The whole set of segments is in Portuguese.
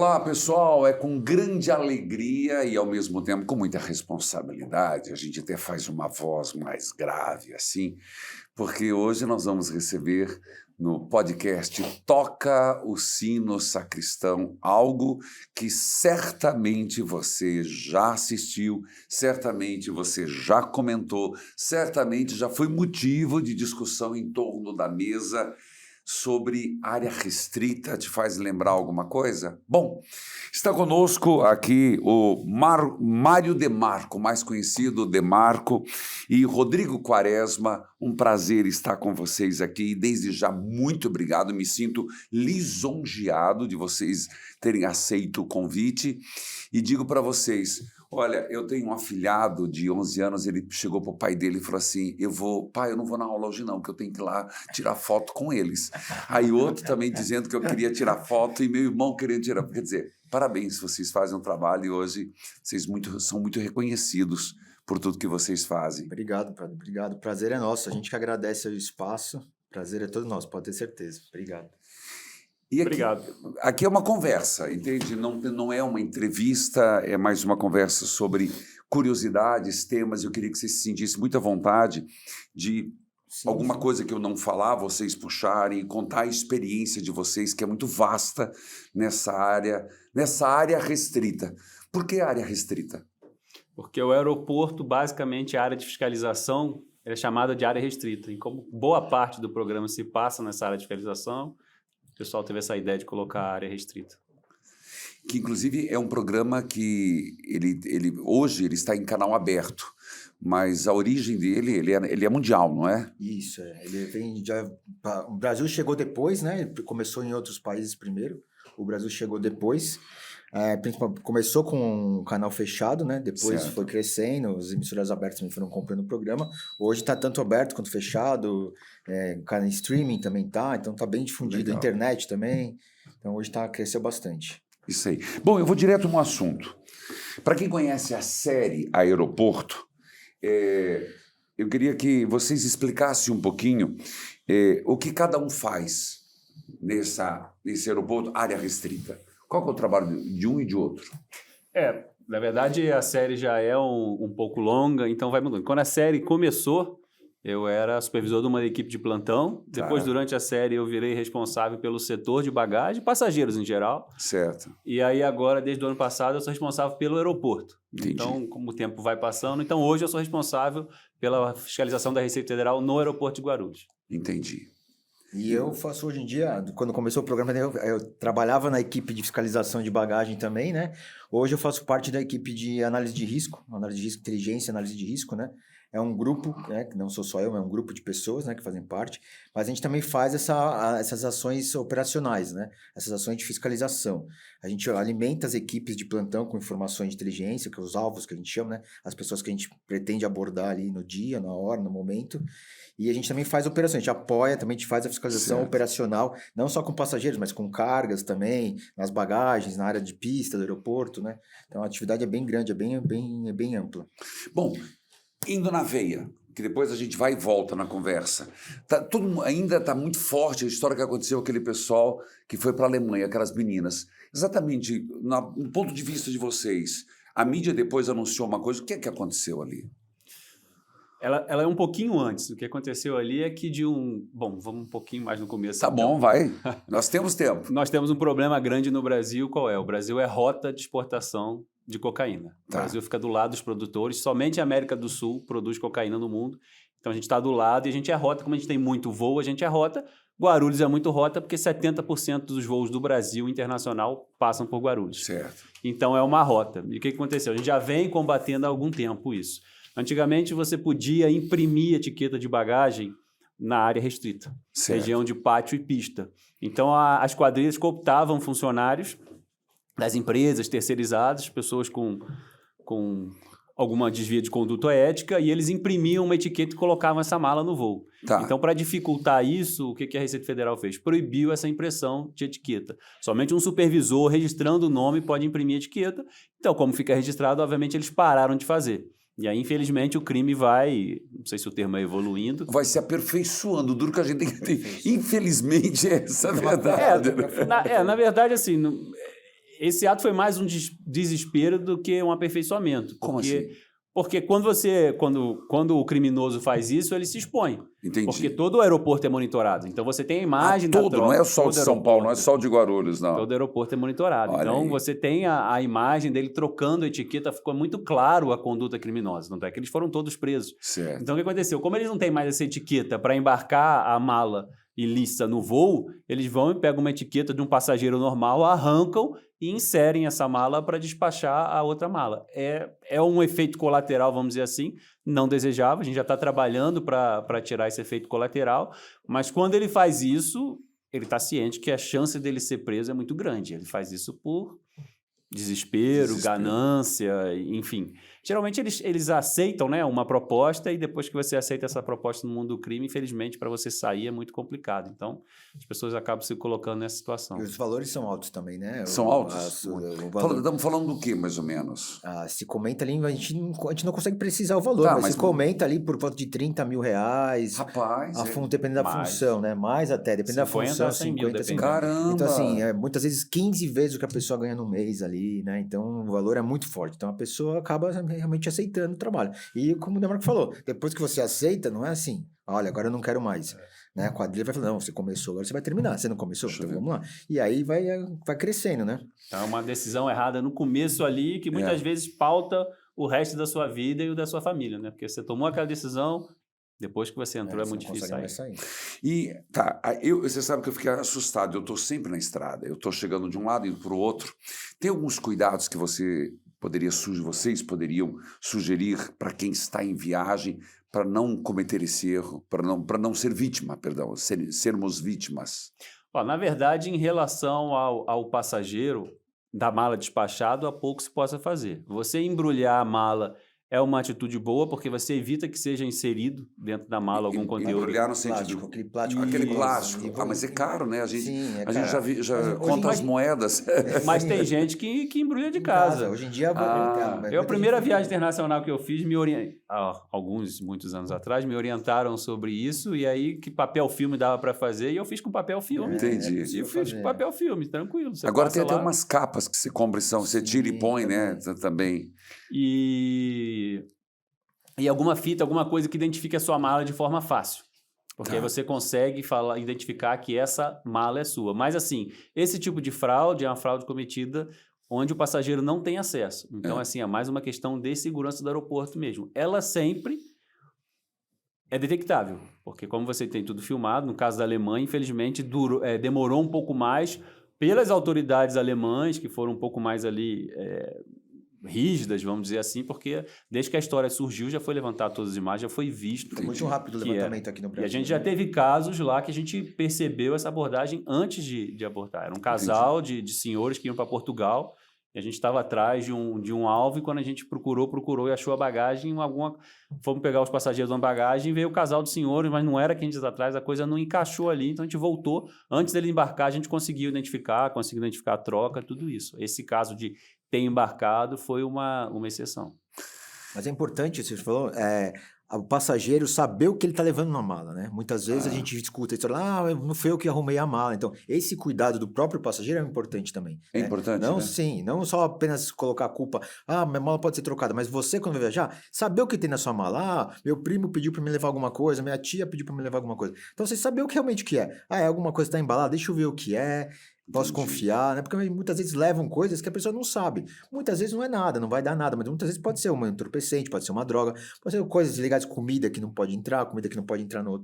Olá, pessoal. É com grande alegria e, ao mesmo tempo, com muita responsabilidade. A gente até faz uma voz mais grave, assim, porque hoje nós vamos receber no podcast Toca o Sino Sacristão, algo que certamente você já assistiu, certamente você já comentou, certamente já foi motivo de discussão em torno da mesa sobre área restrita. Te faz lembrar alguma coisa? Bom, está conosco aqui o Mário Demarco, mais conhecido Demarco, e Rodrigo Quaresma. Um prazer estar com vocês aqui. Desde já, muito obrigado. Me sinto lisonjeado de vocês terem aceito o convite. E digo para vocês, olha, eu tenho um afilhado de 11 anos, ele chegou para o pai dele e falou assim, pai, eu não vou na aula hoje não, porque eu tenho que ir lá tirar foto com eles. Aí outro também dizendo que eu queria tirar foto e meu irmão querendo tirar. Quer dizer, parabéns, vocês fazem um trabalho e hoje vocês são muito reconhecidos por tudo que vocês fazem. Obrigado, Prado, obrigado. O prazer é nosso, a gente que agradece o espaço, o prazer é todo nosso, pode ter certeza. Obrigado. E Obrigado. Aqui é uma conversa, entende? Não é uma entrevista, é mais uma conversa sobre curiosidades, temas. Eu queria que vocês se sentissem muito à vontade de alguma coisa que eu não falar, vocês puxarem, contar a experiência de vocês, que é muito vasta nessa área restrita. Por que área restrita? Porque o aeroporto, basicamente, a área de fiscalização é chamada de área restrita. E como boa parte do programa se passa nessa área de fiscalização, o pessoal teve essa ideia de colocar a área restrita. Que, inclusive, é um programa que hoje ele está em canal aberto, mas a origem dele, ele é mundial, não é? Isso, ele vem o Brasil chegou depois, né? Começou em outros países primeiro, o Brasil chegou depois. Começou com um canal fechado, né? Depois foi crescendo, as emissoras abertas também foram comprando o programa. Hoje está tanto aberto quanto fechado, canal streaming também tá, então está bem difundido, a internet também. Então hoje cresceu bastante. Isso aí. Bom, eu vou direto no assunto. Para quem conhece a série Aeroporto, eu queria que vocês explicassem um pouquinho o que cada um faz nesse aeroporto, área restrita. Qual que é o trabalho de um e de outro? Na verdade, a série já é um pouco longa, então vai mudando. Quando a série começou, eu era supervisor de uma equipe de plantão. Depois, durante a série, eu virei responsável pelo setor de bagagem, passageiros em geral. Certo. E aí, agora, desde o ano passado, eu sou responsável pelo aeroporto. Entendi. Então, como o tempo vai passando, então hoje eu sou responsável pela fiscalização da Receita Federal no aeroporto de Guarulhos. Entendi. E eu faço hoje em dia, quando começou o programa, eu trabalhava na equipe de fiscalização de bagagem também, né? Hoje eu faço parte da equipe de análise de risco, inteligência, análise de risco, né? É um grupo, né, que não sou só eu, é um grupo de pessoas, né, que fazem parte, mas a gente também faz essas ações operacionais, né? Essas ações de fiscalização. A gente alimenta as equipes de plantão com informações de inteligência, que é os alvos que a gente chama, né? As pessoas que a gente pretende abordar ali no dia, na hora, no momento. E a gente também faz operações, a gente apoia, também a gente faz a fiscalização operacional, não só com passageiros, mas com cargas também, nas bagagens, na área de pista do aeroporto, né? Então a atividade é bem grande, é bem ampla. Bom, indo na veia, que depois a gente vai e volta na conversa. Ainda está muito forte a história que aconteceu com aquele pessoal que foi para a Alemanha, aquelas meninas. Exatamente, no ponto de vista de vocês, a mídia depois anunciou uma coisa, o que é que aconteceu ali? Ela é um pouquinho antes. O que aconteceu ali é que Bom, vamos um pouquinho mais no começo. Tá bom, vai. Nós temos tempo. Nós temos um problema grande no Brasil. Qual é? O Brasil é rota de exportação de cocaína. O Brasil fica do lado dos produtores. Somente a América do Sul produz cocaína no mundo. Então, a gente está do lado e a gente é rota. Como a gente tem muito voo, a gente é rota. Guarulhos é muito rota porque 70% dos voos do Brasil internacional passam por Guarulhos. Certo. Então, é uma rota. E o que aconteceu? A gente já vem combatendo há algum tempo isso. Antigamente, você podia imprimir etiqueta de bagagem na área restrita, região de pátio e pista. Então, as quadrilhas cooptavam funcionários das empresas terceirizadas, pessoas com alguma desvia de conduta ética, e eles imprimiam uma etiqueta e colocavam essa mala no voo. Então, para dificultar isso, o que a Receita Federal fez? Proibiu essa impressão de etiqueta. Somente um supervisor registrando o nome pode imprimir a etiqueta. Então, como fica registrado, obviamente, eles pararam de fazer. E aí, infelizmente, o crime vai, não sei se o termo é evoluindo. Vai se aperfeiçoando, duro que a gente tem que ter. Infelizmente, essa é a verdade. Na verdade, assim, esse ato foi mais um desespero do que um aperfeiçoamento. Como assim? Porque quando o criminoso faz isso, ele se expõe. Entendi. Porque todo o aeroporto é monitorado. Então você tem a imagem da tropa. Não é só o de São Paulo, não é só o de Guarulhos, não. Todo aeroporto é monitorado. Olha Então aí. você tem a imagem dele trocando a etiqueta, ficou muito claro a conduta criminosa. Não é que eles foram todos presos. Certo. Então o que aconteceu? Como eles não têm mais essa etiqueta para embarcar a mala ilícita no voo, eles vão e pegam uma etiqueta de um passageiro normal, arrancam e inserem essa mala para despachar a outra mala. É um efeito colateral, vamos dizer assim, não desejável. A gente já está trabalhando para tirar esse efeito colateral, mas quando ele faz isso, ele está ciente que a chance dele ser preso é muito grande. Ele faz isso por desespero, ganância, enfim. Geralmente eles aceitam, né, uma proposta, e depois que você aceita essa proposta no mundo do crime, infelizmente, para você sair é muito complicado. Então, as pessoas acabam se colocando nessa situação. E os valores são altos também, né? São altos? Estamos falando do que, mais ou menos? Se comenta ali, a gente não consegue precisar o valor, mas se comenta ali por volta de 30 mil reais. Rapaz, dependendo da função, né? Mais até, dependendo da função, 50, 100 mil. Caramba! Então, assim, muitas vezes 15 vezes o que a pessoa ganha no mês ali, né? Então, o valor é muito forte. Então, a pessoa acaba realmente aceitando o trabalho. E como o Demarco falou, depois que você aceita, não é assim, olha, agora eu não quero mais. Né? A quadrilha vai falar, não, você começou, agora você vai terminar. Você não começou? Então vamos lá. E aí vai crescendo, né? É uma decisão errada no começo ali, que muitas vezes pauta o resto da sua vida e o da sua família, né? Porque você tomou aquela decisão, depois que você entrou é muito difícil sair. E, você sabe que eu fiquei assustado, eu estou sempre na estrada, eu estou chegando de um lado e indo para o outro. Tem alguns cuidados que vocês poderiam sugerir para quem está em viagem, para não cometer esse erro, para não ser vítima, perdão, sermos vítimas? Na verdade, em relação ao passageiro da mala despachado, há pouco se possa fazer. Você embrulhar a mala é uma atitude boa, porque você evita que seja inserido dentro da mala algum conteúdo. Embrulhar no sentido... Aquele plástico. Mas é caro, né? A gente já conta as moedas. Mas tem gente que embrulha de casa. Hoje em dia... A primeira viagem internacional que eu fiz, muitos anos atrás, me orientaram sobre isso, e aí que papel filme dava para fazer, e eu fiz com papel filme. Entendi. E eu fiz com papel filme, tranquilo. Agora tem até umas capas que você compra, você tira e põe, né? Também. E alguma fita, alguma coisa que identifique a sua mala de forma fácil. Porque aí você consegue identificar que essa mala é sua. Mas assim, esse tipo de fraude é uma fraude cometida onde o passageiro não tem acesso. Então, assim, é mais uma questão de segurança do aeroporto mesmo. Ela sempre é detectável, porque como você tem tudo filmado, no caso da Alemanha, infelizmente, demorou um pouco mais pelas autoridades alemãs, que foram um pouco mais ali... rígidas, vamos dizer assim, porque desde que a história surgiu já foi levantado todas as imagens, já foi visto. Foi muito rápido o levantamento aqui no Brasil. E a gente já teve casos lá que a gente percebeu essa abordagem antes de abordar. Era um casal de senhores que iam para Portugal e a gente estava atrás de um alvo, e quando a gente procurou e achou a bagagem, fomos pegar os passageiros na bagagem e veio o casal de senhores, mas não era quem diz atrás, a coisa não encaixou ali, então a gente voltou. Antes dele embarcar, a gente conseguiu identificar a troca, tudo isso. Esse caso de ter embarcado foi uma exceção. Mas é importante, você falou, o passageiro saber o que ele está levando na mala, né? Muitas vezes a gente escuta a história, não foi eu que arrumei a mala. Então, esse cuidado do próprio passageiro é importante também. É importante, não, né? Sim, não só apenas colocar a culpa, minha mala pode ser trocada, mas você, quando vai viajar, saber o que tem na sua mala. Meu primo pediu para me levar alguma coisa, minha tia pediu para me levar alguma coisa. Então, você saber realmente o que é. É alguma coisa que está embalada, deixa eu ver o que é. Posso confiar, né? Porque muitas vezes levam coisas que a pessoa não sabe. Muitas vezes não é nada, não vai dar nada, mas muitas vezes pode ser um entorpecente, pode ser uma droga, pode ser coisas ligadas à comida que não pode entrar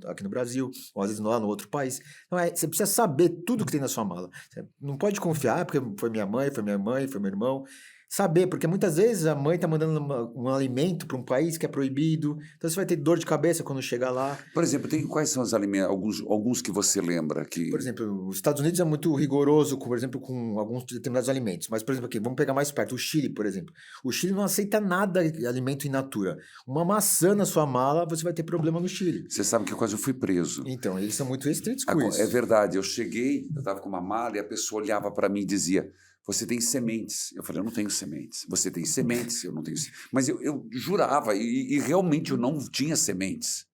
aqui no Brasil, ou às vezes lá no outro país. Então, você precisa saber tudo que tem na sua mala. Você não pode confiar, porque foi minha mãe, foi meu irmão. Saber, porque muitas vezes a mãe está mandando um alimento para um país que é proibido, então você vai ter dor de cabeça quando chegar lá. Por exemplo, quais são os alimentos, alguns que você lembra que... Por exemplo, os Estados Unidos é muito rigoroso, por exemplo, com alguns determinados alimentos, mas, por exemplo, aqui, vamos pegar mais perto, o Chile, por exemplo. O Chile não aceita nada de alimento in natura. Uma maçã na sua mala, você vai ter problema no Chile. Você sabe que eu quase fui preso. Então, eles são muito restritos com isso. É verdade, eu estava com uma mala e a pessoa olhava para mim e dizia... Você tem sementes. Eu falei, eu não tenho sementes. Você tem sementes, eu não tenho sementes. Mas eu jurava, e realmente eu não tinha sementes.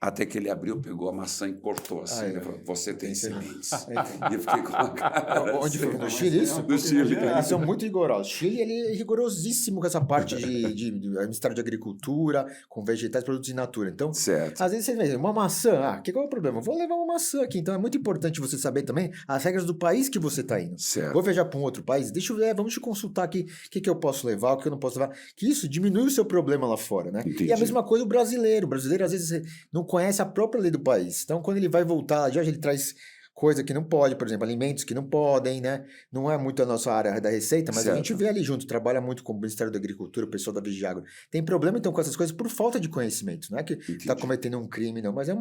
Até que ele abriu, pegou a maçã e cortou assim. Ele falou, você tem sementes. E eu fiquei com uma cara. Onde foi? No Chile, isso? No Chile. Eles são muito rigorosos. O Chile, ele é rigorosíssimo com essa parte de Ministério de Agricultura, com vegetais, produtos in natura. Então, certo. Às vezes você vê uma maçã. Qual é o problema? Vou levar uma maçã aqui. Então, é muito importante você saber também as regras do país que você está indo. Certo. Vou viajar para um outro país? Deixa eu ver, vamos te consultar aqui o que eu posso levar, o que eu não posso levar. Que isso diminui o seu problema lá fora, né? Entendi. E a mesma coisa o brasileiro. O brasileiro, às vezes, não conhece a própria lei do país. Então, quando ele vai voltar, já ele traz coisa que não pode, por exemplo, alimentos que não podem, né? Não é muito a nossa área da receita, mas certo. a gente vê ali junto, trabalha muito com o Ministério da Agricultura, o pessoal da Vigiagro. Tem problema, então, com essas coisas por falta de conhecimento. Não é que está cometendo um crime, não, mas é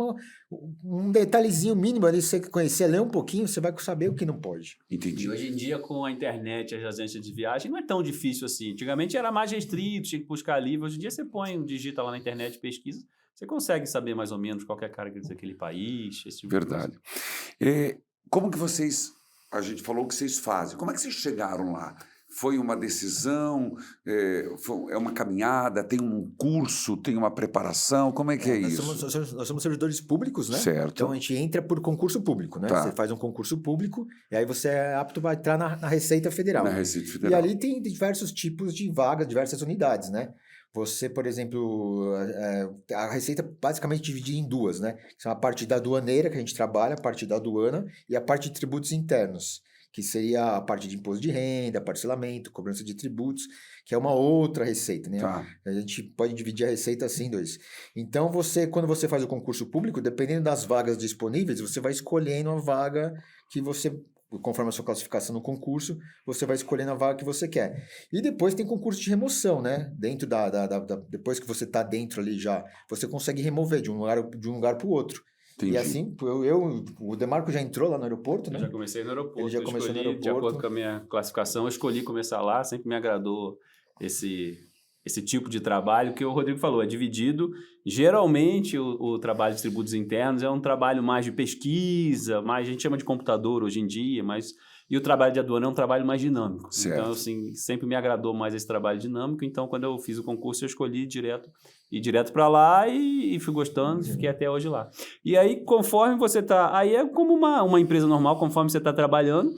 um detalhezinho mínimo ali, você conhecer, ler um pouquinho, você vai saber o que não pode. Entendi. E hoje em dia, com a internet e as agências de viagem, não é tão difícil assim. Antigamente era mais restrito, tinha que buscar livro. Hoje em dia você digita lá na internet, pesquisa, você consegue saber mais ou menos qual que é a característica daquele país, esse tipo Verdade. Como que a gente falou que vocês fazem, como é que vocês chegaram lá? Foi uma decisão, é uma caminhada, tem um curso, tem uma preparação, como é que é isso? Nós somos servidores públicos, né? Certo. Então a gente entra por concurso público, né? Tá. Você faz um concurso público e aí você é apto a entrar na Receita Federal. Na Receita Federal. E ali tem diversos tipos de vagas, diversas unidades, né? Você, por exemplo, a Receita basicamente dividida em duas, né? Que são a parte da aduaneira, que a gente trabalha, a parte da aduana, e a parte de tributos internos, que seria a parte de imposto de renda, parcelamento, cobrança de tributos, que é uma outra receita, né? Tá. A gente pode dividir a receita assim em dois. Então, quando você faz o concurso público, dependendo das vagas disponíveis, você vai escolhendo a vaga que você... Conforme a sua classificação no concurso, você vai escolhendo a vaga que você quer. E depois tem concurso de remoção, né? Dentro depois que você está dentro ali já, você consegue remover de um lugar para o outro. Entendi. E assim, o Demarco já entrou lá no aeroporto, né? Eu já comecei no aeroporto. Ele já começou no aeroporto. De acordo com a minha classificação, eu escolhi começar lá, sempre me agradou esse tipo de trabalho que o Rodrigo falou, é dividido. Geralmente, o trabalho de tributos internos é um trabalho mais de pesquisa, mais a gente chama de computador hoje em dia, e o trabalho de aduana é um trabalho mais dinâmico. Certo. Então, assim, sempre me agradou mais esse trabalho dinâmico. Então, quando eu fiz o concurso, eu escolhi ir direto para lá e fui gostando, fiquei até hoje lá. E aí, conforme você está... Aí é como uma empresa normal, conforme você está trabalhando,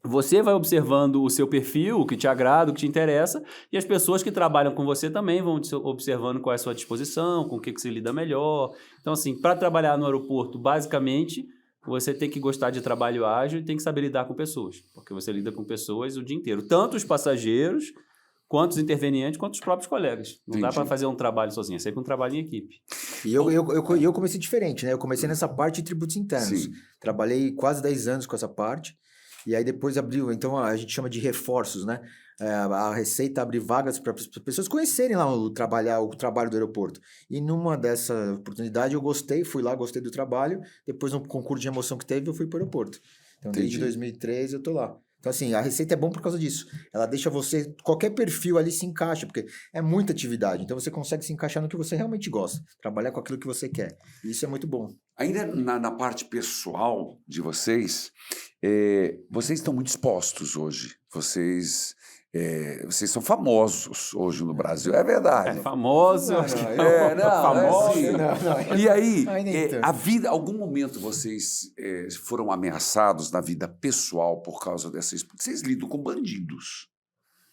você vai observando o seu perfil, o que te agrada, o que te interessa, e as pessoas que trabalham com você também vão observando qual é a sua disposição, com o que você lida melhor. Então, assim, para trabalhar no aeroporto, basicamente, você tem que gostar de trabalho ágil e tem que saber lidar com pessoas, porque você lida com pessoas o dia inteiro, tanto os passageiros, quanto os intervenientes, quanto os próprios colegas. Não dá para fazer um trabalho sozinho, é sempre um trabalho em equipe. E eu comecei diferente, né? Eu comecei nessa parte de tributos internos. Sim. Trabalhei quase 10 anos com essa parte. E aí depois abriu, então a gente chama de reforços, né? A Receita abre vagas para as pessoas conhecerem lá o trabalho do aeroporto. E numa dessa oportunidade eu fui lá, gostei do trabalho. Depois no concurso de remoção que teve, eu fui para o aeroporto. Então desde 2013 eu tô lá. Então assim, a Receita é bom por causa disso. Ela deixa você, qualquer perfil ali se encaixa, porque é muita atividade. Então você consegue se encaixar no que você realmente gosta. Trabalhar com aquilo que você quer. E isso é muito bom. Ainda na parte pessoal de vocês, vocês estão muito expostos hoje. Vocês são famosos hoje no Brasil, é verdade. Famoso. Famoso. E aí, algum momento vocês foram ameaçados na vida pessoal por causa dessa... Porque vocês lidam com bandidos,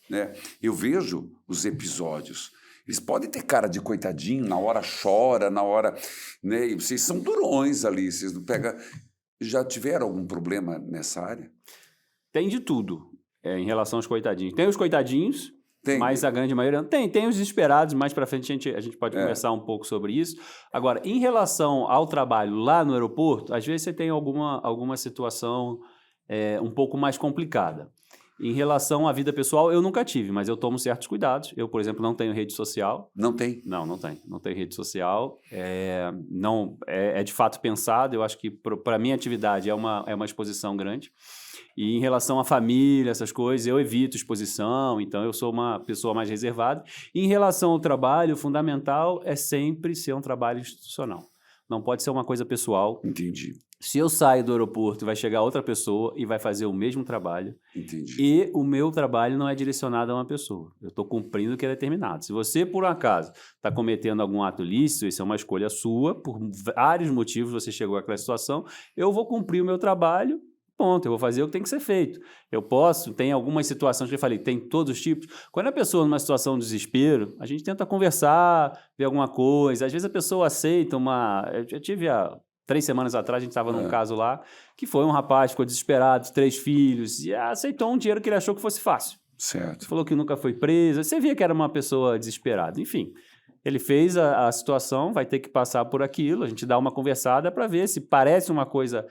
né? Eu vejo os episódios. Eles podem ter cara de coitadinho, na hora chora, na hora... Né? E vocês são durões ali, vocês não pegam... Já tiveram algum problema nessa área? Tem de tudo em relação aos coitadinhos. Tem os coitadinhos, mas a grande maioria... Tem os desesperados, mais para frente a gente pode conversar um pouco sobre isso. Agora, em relação ao trabalho lá no aeroporto, às vezes você tem alguma situação um pouco mais complicada. Em relação à vida pessoal, eu nunca tive, mas eu tomo certos cuidados. Eu, por exemplo, não tenho rede social. Não tem? Não tenho. Não tenho rede social. É de fato pensado. Eu acho que para a minha atividade é uma exposição grande. E em relação à família, essas coisas, eu evito exposição. Então, eu sou uma pessoa mais reservada. E em relação ao trabalho, o fundamental é sempre ser um trabalho institucional. Não pode ser uma coisa pessoal. Entendi. Se eu saio do aeroporto, vai chegar outra pessoa e vai fazer o mesmo trabalho. Entendi. E o meu trabalho não é direcionado a uma pessoa. Eu estou cumprindo o que é determinado. Se você, por um acaso, está cometendo algum ato ilícito, isso é uma escolha sua, por vários motivos você chegou àquela situação, eu vou cumprir o meu trabalho, ponto, eu vou fazer o que tem que ser feito. Eu posso, tem algumas situações que eu falei, tem todos os tipos. Quando a pessoa numa situação de desespero, a gente tenta conversar, ver alguma coisa. Às vezes a pessoa aceita uma... Eu tive 3 semanas atrás, a gente estava num caso lá, que foi um rapaz, ficou desesperado, 3 filhos, e aceitou um dinheiro que ele achou que fosse fácil. Certo. Falou que nunca foi preso. Você via que era uma pessoa desesperada. Enfim, ele fez a situação, vai ter que passar por aquilo, a gente dá uma conversada para ver se parece uma coisa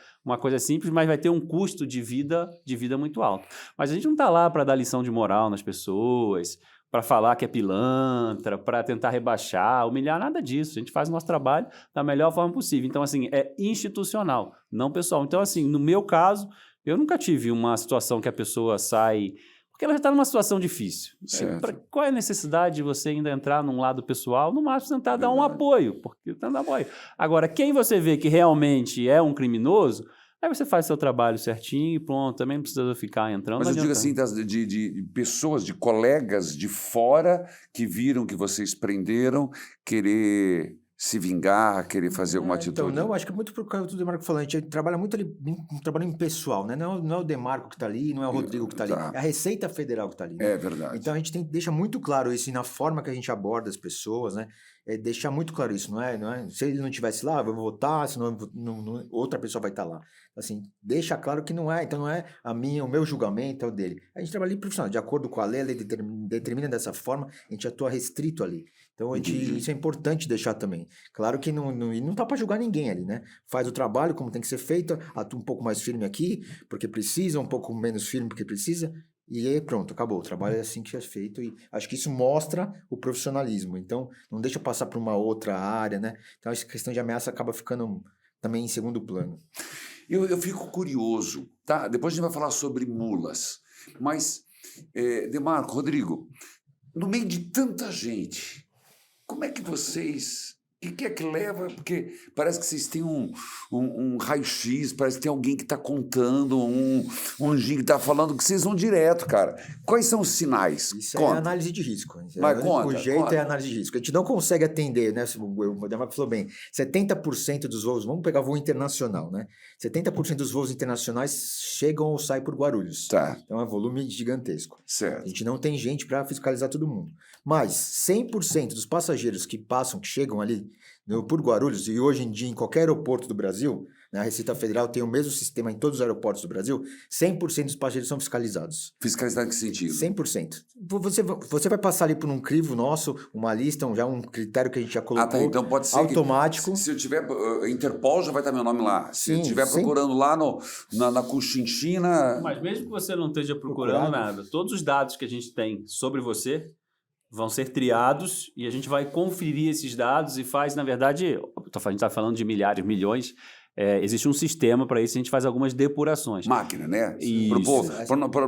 simples, mas vai ter um custo de vida muito alto. Mas a gente não está lá para dar lição de moral nas pessoas, para falar que é pilantra, para tentar rebaixar, humilhar, nada disso. A gente faz o nosso trabalho da melhor forma possível. Então, assim, é institucional, não pessoal. Então, assim, no meu caso, eu nunca tive uma situação que a pessoa sai... Porque ela já está numa situação difícil. Qual é a necessidade de você ainda entrar num lado pessoal? No máximo, tentar dar um apoio. Agora, quem você vê que realmente é um criminoso... Aí você faz seu trabalho certinho e pronto, também não precisa ficar entrando. Mas eu digo assim, de pessoas, de colegas de fora que viram que vocês prenderam, querer se vingar, querer fazer alguma atitude. Então, não, acho que é muito por causa do Demarco falando. A gente trabalha muito ali, um trabalho impessoal, né? Não é o Demarco que está ali, não é o Rodrigo que está ali, é a Receita Federal que está ali. Né? É verdade. Então a gente deixa muito claro isso e na forma que a gente aborda as pessoas, né? É deixar muito claro isso, não é? Se ele não estivesse lá, eu vou votar, senão outra pessoa vai estar lá. Assim, deixa claro que não é, então não é o meu julgamento, é o dele. A gente trabalha ali profissional, de acordo com a lei determina dessa forma, a gente atua restrito ali. Então isso é importante deixar também. Claro que não tá para julgar ninguém ali, né? Faz o trabalho como tem que ser feito, atua um pouco mais firme aqui, porque precisa, um pouco menos firme porque precisa. E aí, pronto, acabou. O trabalho é assim que é feito e acho que isso mostra o profissionalismo. Então, não deixa passar para uma outra área, né? Então, essa questão de ameaça acaba ficando também em segundo plano. Eu fico curioso, tá? Depois a gente vai falar sobre mulas. Mas, Demarco, Rodrigo, no meio de tanta gente, como é que vocês... O que é que leva? Porque parece que vocês têm um raio-x, parece que tem alguém que está contando, um anjinho que está falando, que vocês vão direto, cara. Quais são os sinais? Isso é análise de risco. Mas o jeito é análise de risco. A gente não consegue atender, né? O Demarco falou bem, 70% dos voos, vamos pegar voo internacional, né? 70% dos voos internacionais chegam ou saem por Guarulhos. Tá. Então é um volume gigantesco. Certo. A gente não tem gente para fiscalizar todo mundo. Mas 100% dos passageiros que chegam ali por Guarulhos, e hoje em dia em qualquer aeroporto do Brasil, né, a Receita Federal tem o mesmo sistema em todos os aeroportos do Brasil, 100% dos passageiros são fiscalizados. Fiscalizado em que sentido? 100%. Você vai passar ali por um crivo nosso, uma lista, já um critério que a gente já colocou, tá, então pode ser automático. Se eu tiver Interpol, já vai estar meu nome lá. Se eu Sim, estiver procurando lá na Conchinchina... Mas mesmo que você não esteja procurando nada, todos os dados que a gente tem sobre você vão ser triados e a gente vai conferir esses dados e faz, na verdade, a gente está falando de milhares, milhões, existe um sistema para isso, a gente faz algumas depurações. Máquina, né? Isso. Para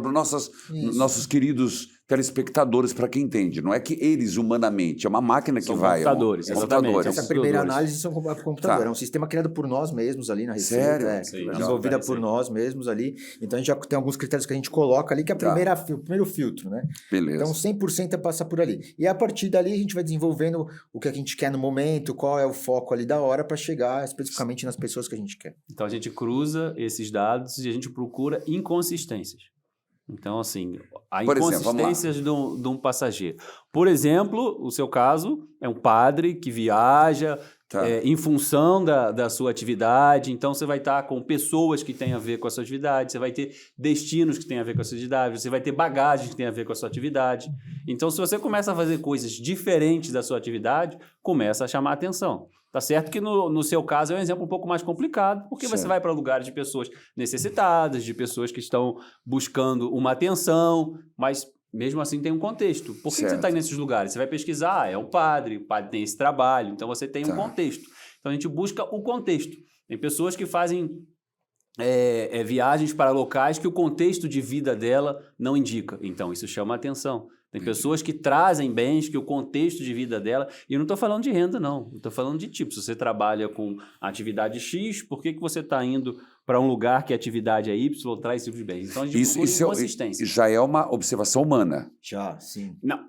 nossos queridos telespectadores, para quem entende. Não é que eles, humanamente, é uma máquina que vai... Computadores, exatamente. Essa primeira análise são computadores. Tá. É um sistema criado por nós mesmos ali na Receita. Sério? Desenvolvida por nós mesmos ali. Então, a gente já tem alguns critérios que a gente coloca ali, que é o primeiro filtro, né? Beleza. Então, 100% é passar por ali. E a partir dali, a gente vai desenvolvendo o que a gente quer no momento, qual é o foco ali da hora para chegar especificamente nas pessoas que a gente quer. Então, a gente cruza esses dados e a gente procura inconsistências. Então, assim, há inconsistências de um passageiro. Por exemplo, o seu caso é um padre que viaja em função da sua atividade. Então, você vai estar com pessoas que têm a ver com a sua atividade, você vai ter destinos que têm a ver com a sua atividade, você vai ter bagagem que tem a ver com a sua atividade. Então, se você começa a fazer coisas diferentes da sua atividade, começa a chamar a atenção. Tá certo que no seu caso é um exemplo um pouco mais complicado, porque você vai para lugares de pessoas necessitadas, de pessoas que estão buscando uma atenção, mas mesmo assim tem um contexto. Por que você está nesses lugares? Você vai pesquisar, é um padre, o padre tem esse trabalho, então você tem um contexto. Então a gente busca o contexto. Tem pessoas que fazem viagens para locais que o contexto de vida dela não indica. Então isso chama a atenção. Tem pessoas que trazem bens, que o contexto de vida dela... E eu não estou falando de renda, não. Eu estou falando de tipo, se você trabalha com atividade X, por que você está indo para um lugar que a atividade é Y, traz esse tipo de bens? Então, a gente procura inconsistência. Já é uma observação humana. Já, sim. Não.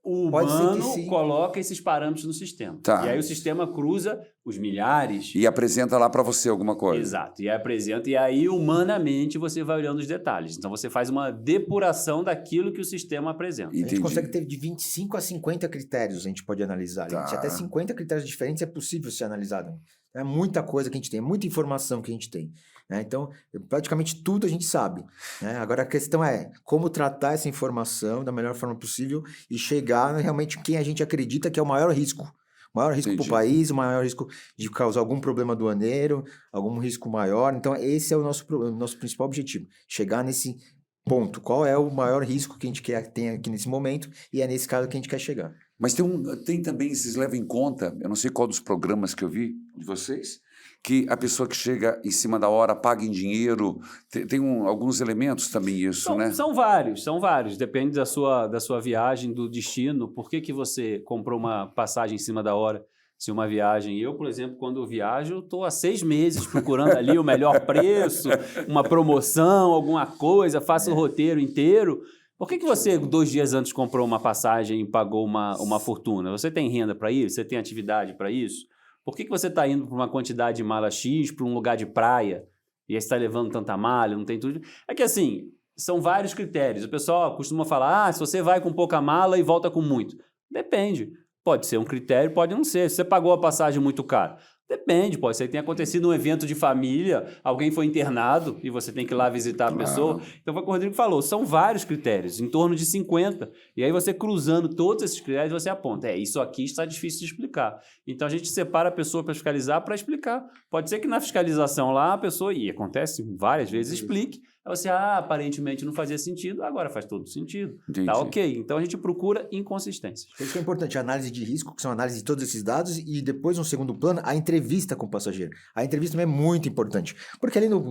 O pode ser humano que sim. coloca esses parâmetros no sistema. Tá. E aí o sistema cruza os milhares... E apresenta lá para você alguma coisa. Exato. E aí apresenta, e aí humanamente você vai olhando os detalhes. Então você faz uma depuração daquilo que o sistema apresenta. A gente consegue ter de 25 a 50 critérios, a gente pode analisar. Tá. Até 50 critérios diferentes é possível ser analisado. É muita coisa que a gente tem, é muita informação que a gente tem. Né? Então, praticamente tudo a gente sabe. Né? Agora, a questão é como tratar essa informação da melhor forma possível e chegar realmente quem a gente acredita que é o maior risco. O maior risco para o país, o maior risco de causar algum problema aduaneiro, algum risco maior. Então, esse é o nosso principal objetivo. Chegar nesse ponto. Qual é o maior risco que a gente tem aqui nesse momento e é nesse caso que a gente quer chegar. Mas tem também, vocês levam em conta, eu não sei qual dos programas que eu vi de vocês, que a pessoa que chega em cima da hora paga em dinheiro, tem alguns elementos também isso, né? São vários. Depende da sua viagem, do destino. Por que você comprou uma passagem em cima da hora? Se uma viagem... Eu, por exemplo, quando eu viajo, estou há 6 meses procurando ali o melhor preço, uma promoção, alguma coisa, faço o roteiro inteiro. Por que você, 2 dias antes, comprou uma passagem e pagou uma fortuna? Você tem renda para isso? Você tem atividade para isso? Por que você está indo para uma quantidade de mala X, para um lugar de praia, e aí você está levando tanta malha, não tem tudo? É que assim, são vários critérios. O pessoal costuma falar, se você vai com pouca mala e volta com muito. Depende. Pode ser um critério, pode não ser. Se você pagou a passagem muito cara, depende. Pode ser que tenha acontecido um evento de família, alguém foi internado e você tem que ir lá visitar a pessoa. Então, foi o que o Rodrigo falou, são vários critérios, em torno de 50. E aí você cruzando todos esses critérios, você aponta, isso aqui está difícil de explicar. Então, a gente separa a pessoa para fiscalizar, para explicar. Pode ser que na fiscalização lá a pessoa, e acontece várias vezes, explique. Aí você, aparentemente não fazia sentido, agora faz todo sentido. Entendi. Tá ok. Então, a gente procura inconsistências. Por isso que é importante a análise de risco, que são a análise de todos esses dados, e depois, no segundo plano, a entrevista com o passageiro. A entrevista também é muito importante, porque ali no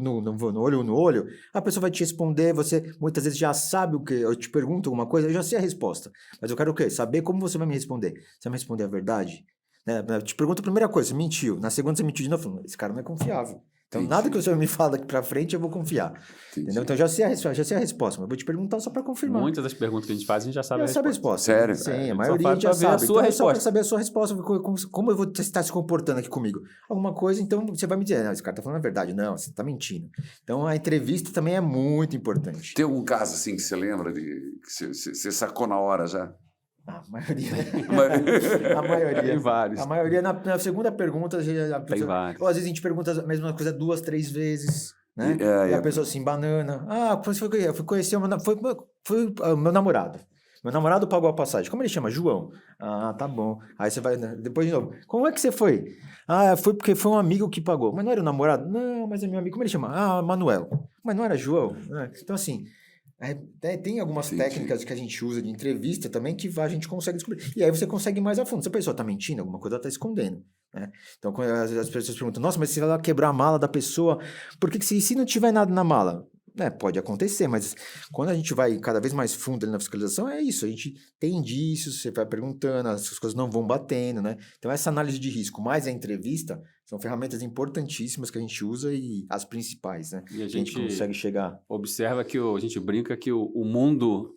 olho no olho, a pessoa vai te responder, você muitas vezes já sabe o que, eu te pergunto alguma coisa, eu já sei a resposta, mas eu quero o quê? Saber como você vai me responder. Você vai me responder a verdade? Né? Eu te pergunto a primeira coisa, você mentiu, na segunda você mentiu de novo, esse cara não é confiável. Então, nada que você me fala daqui pra frente, eu vou confiar. Entendeu? Então, já sei a resposta, mas eu vou te perguntar só para confirmar. Muitas das perguntas que a gente faz, a gente já sabe a resposta. Sério? Sim, a maioria a gente já sabe. A sua resposta. Só para saber a sua resposta, como eu vou estar se comportando aqui comigo. Alguma coisa, então você vai me dizer, não, esse cara tá falando a verdade. Não, você tá mentindo. Então, a entrevista também é muito importante. Tem algum caso assim que você lembra de que você sacou na hora já? A maioria. A maioria. Tem vários. A maioria, na segunda pergunta, Tem vários. Ou às vezes a gente pergunta a mesma coisa 2, 3 vezes, né? E a pessoa assim, banana. Eu fui conhecer foi o meu namorado. Meu namorado pagou a passagem. Como ele chama? João. Tá bom. Aí você vai, depois de novo. Como é que você foi? Foi porque foi um amigo que pagou. Mas não era o namorado? Não, mas é meu amigo. Como ele chama? Manuel. Mas não era João? Então, assim... tem algumas técnicas que a gente usa de entrevista também que a gente consegue descobrir. E aí você consegue ir mais a fundo. Se a pessoa está mentindo, alguma coisa ela está escondendo. Né? Então, quando as pessoas perguntam, nossa, mas se ela quebrar a mala da pessoa, por que se não tiver nada na mala? Pode acontecer, mas quando a gente vai cada vez mais fundo ali na fiscalização, é isso. A gente tem indícios, você vai perguntando, as coisas não vão batendo, né? Então, essa análise de risco mais a entrevista são ferramentas importantíssimas que a gente usa e as principais, né? E a gente consegue chegar. Observa que a gente brinca que o mundo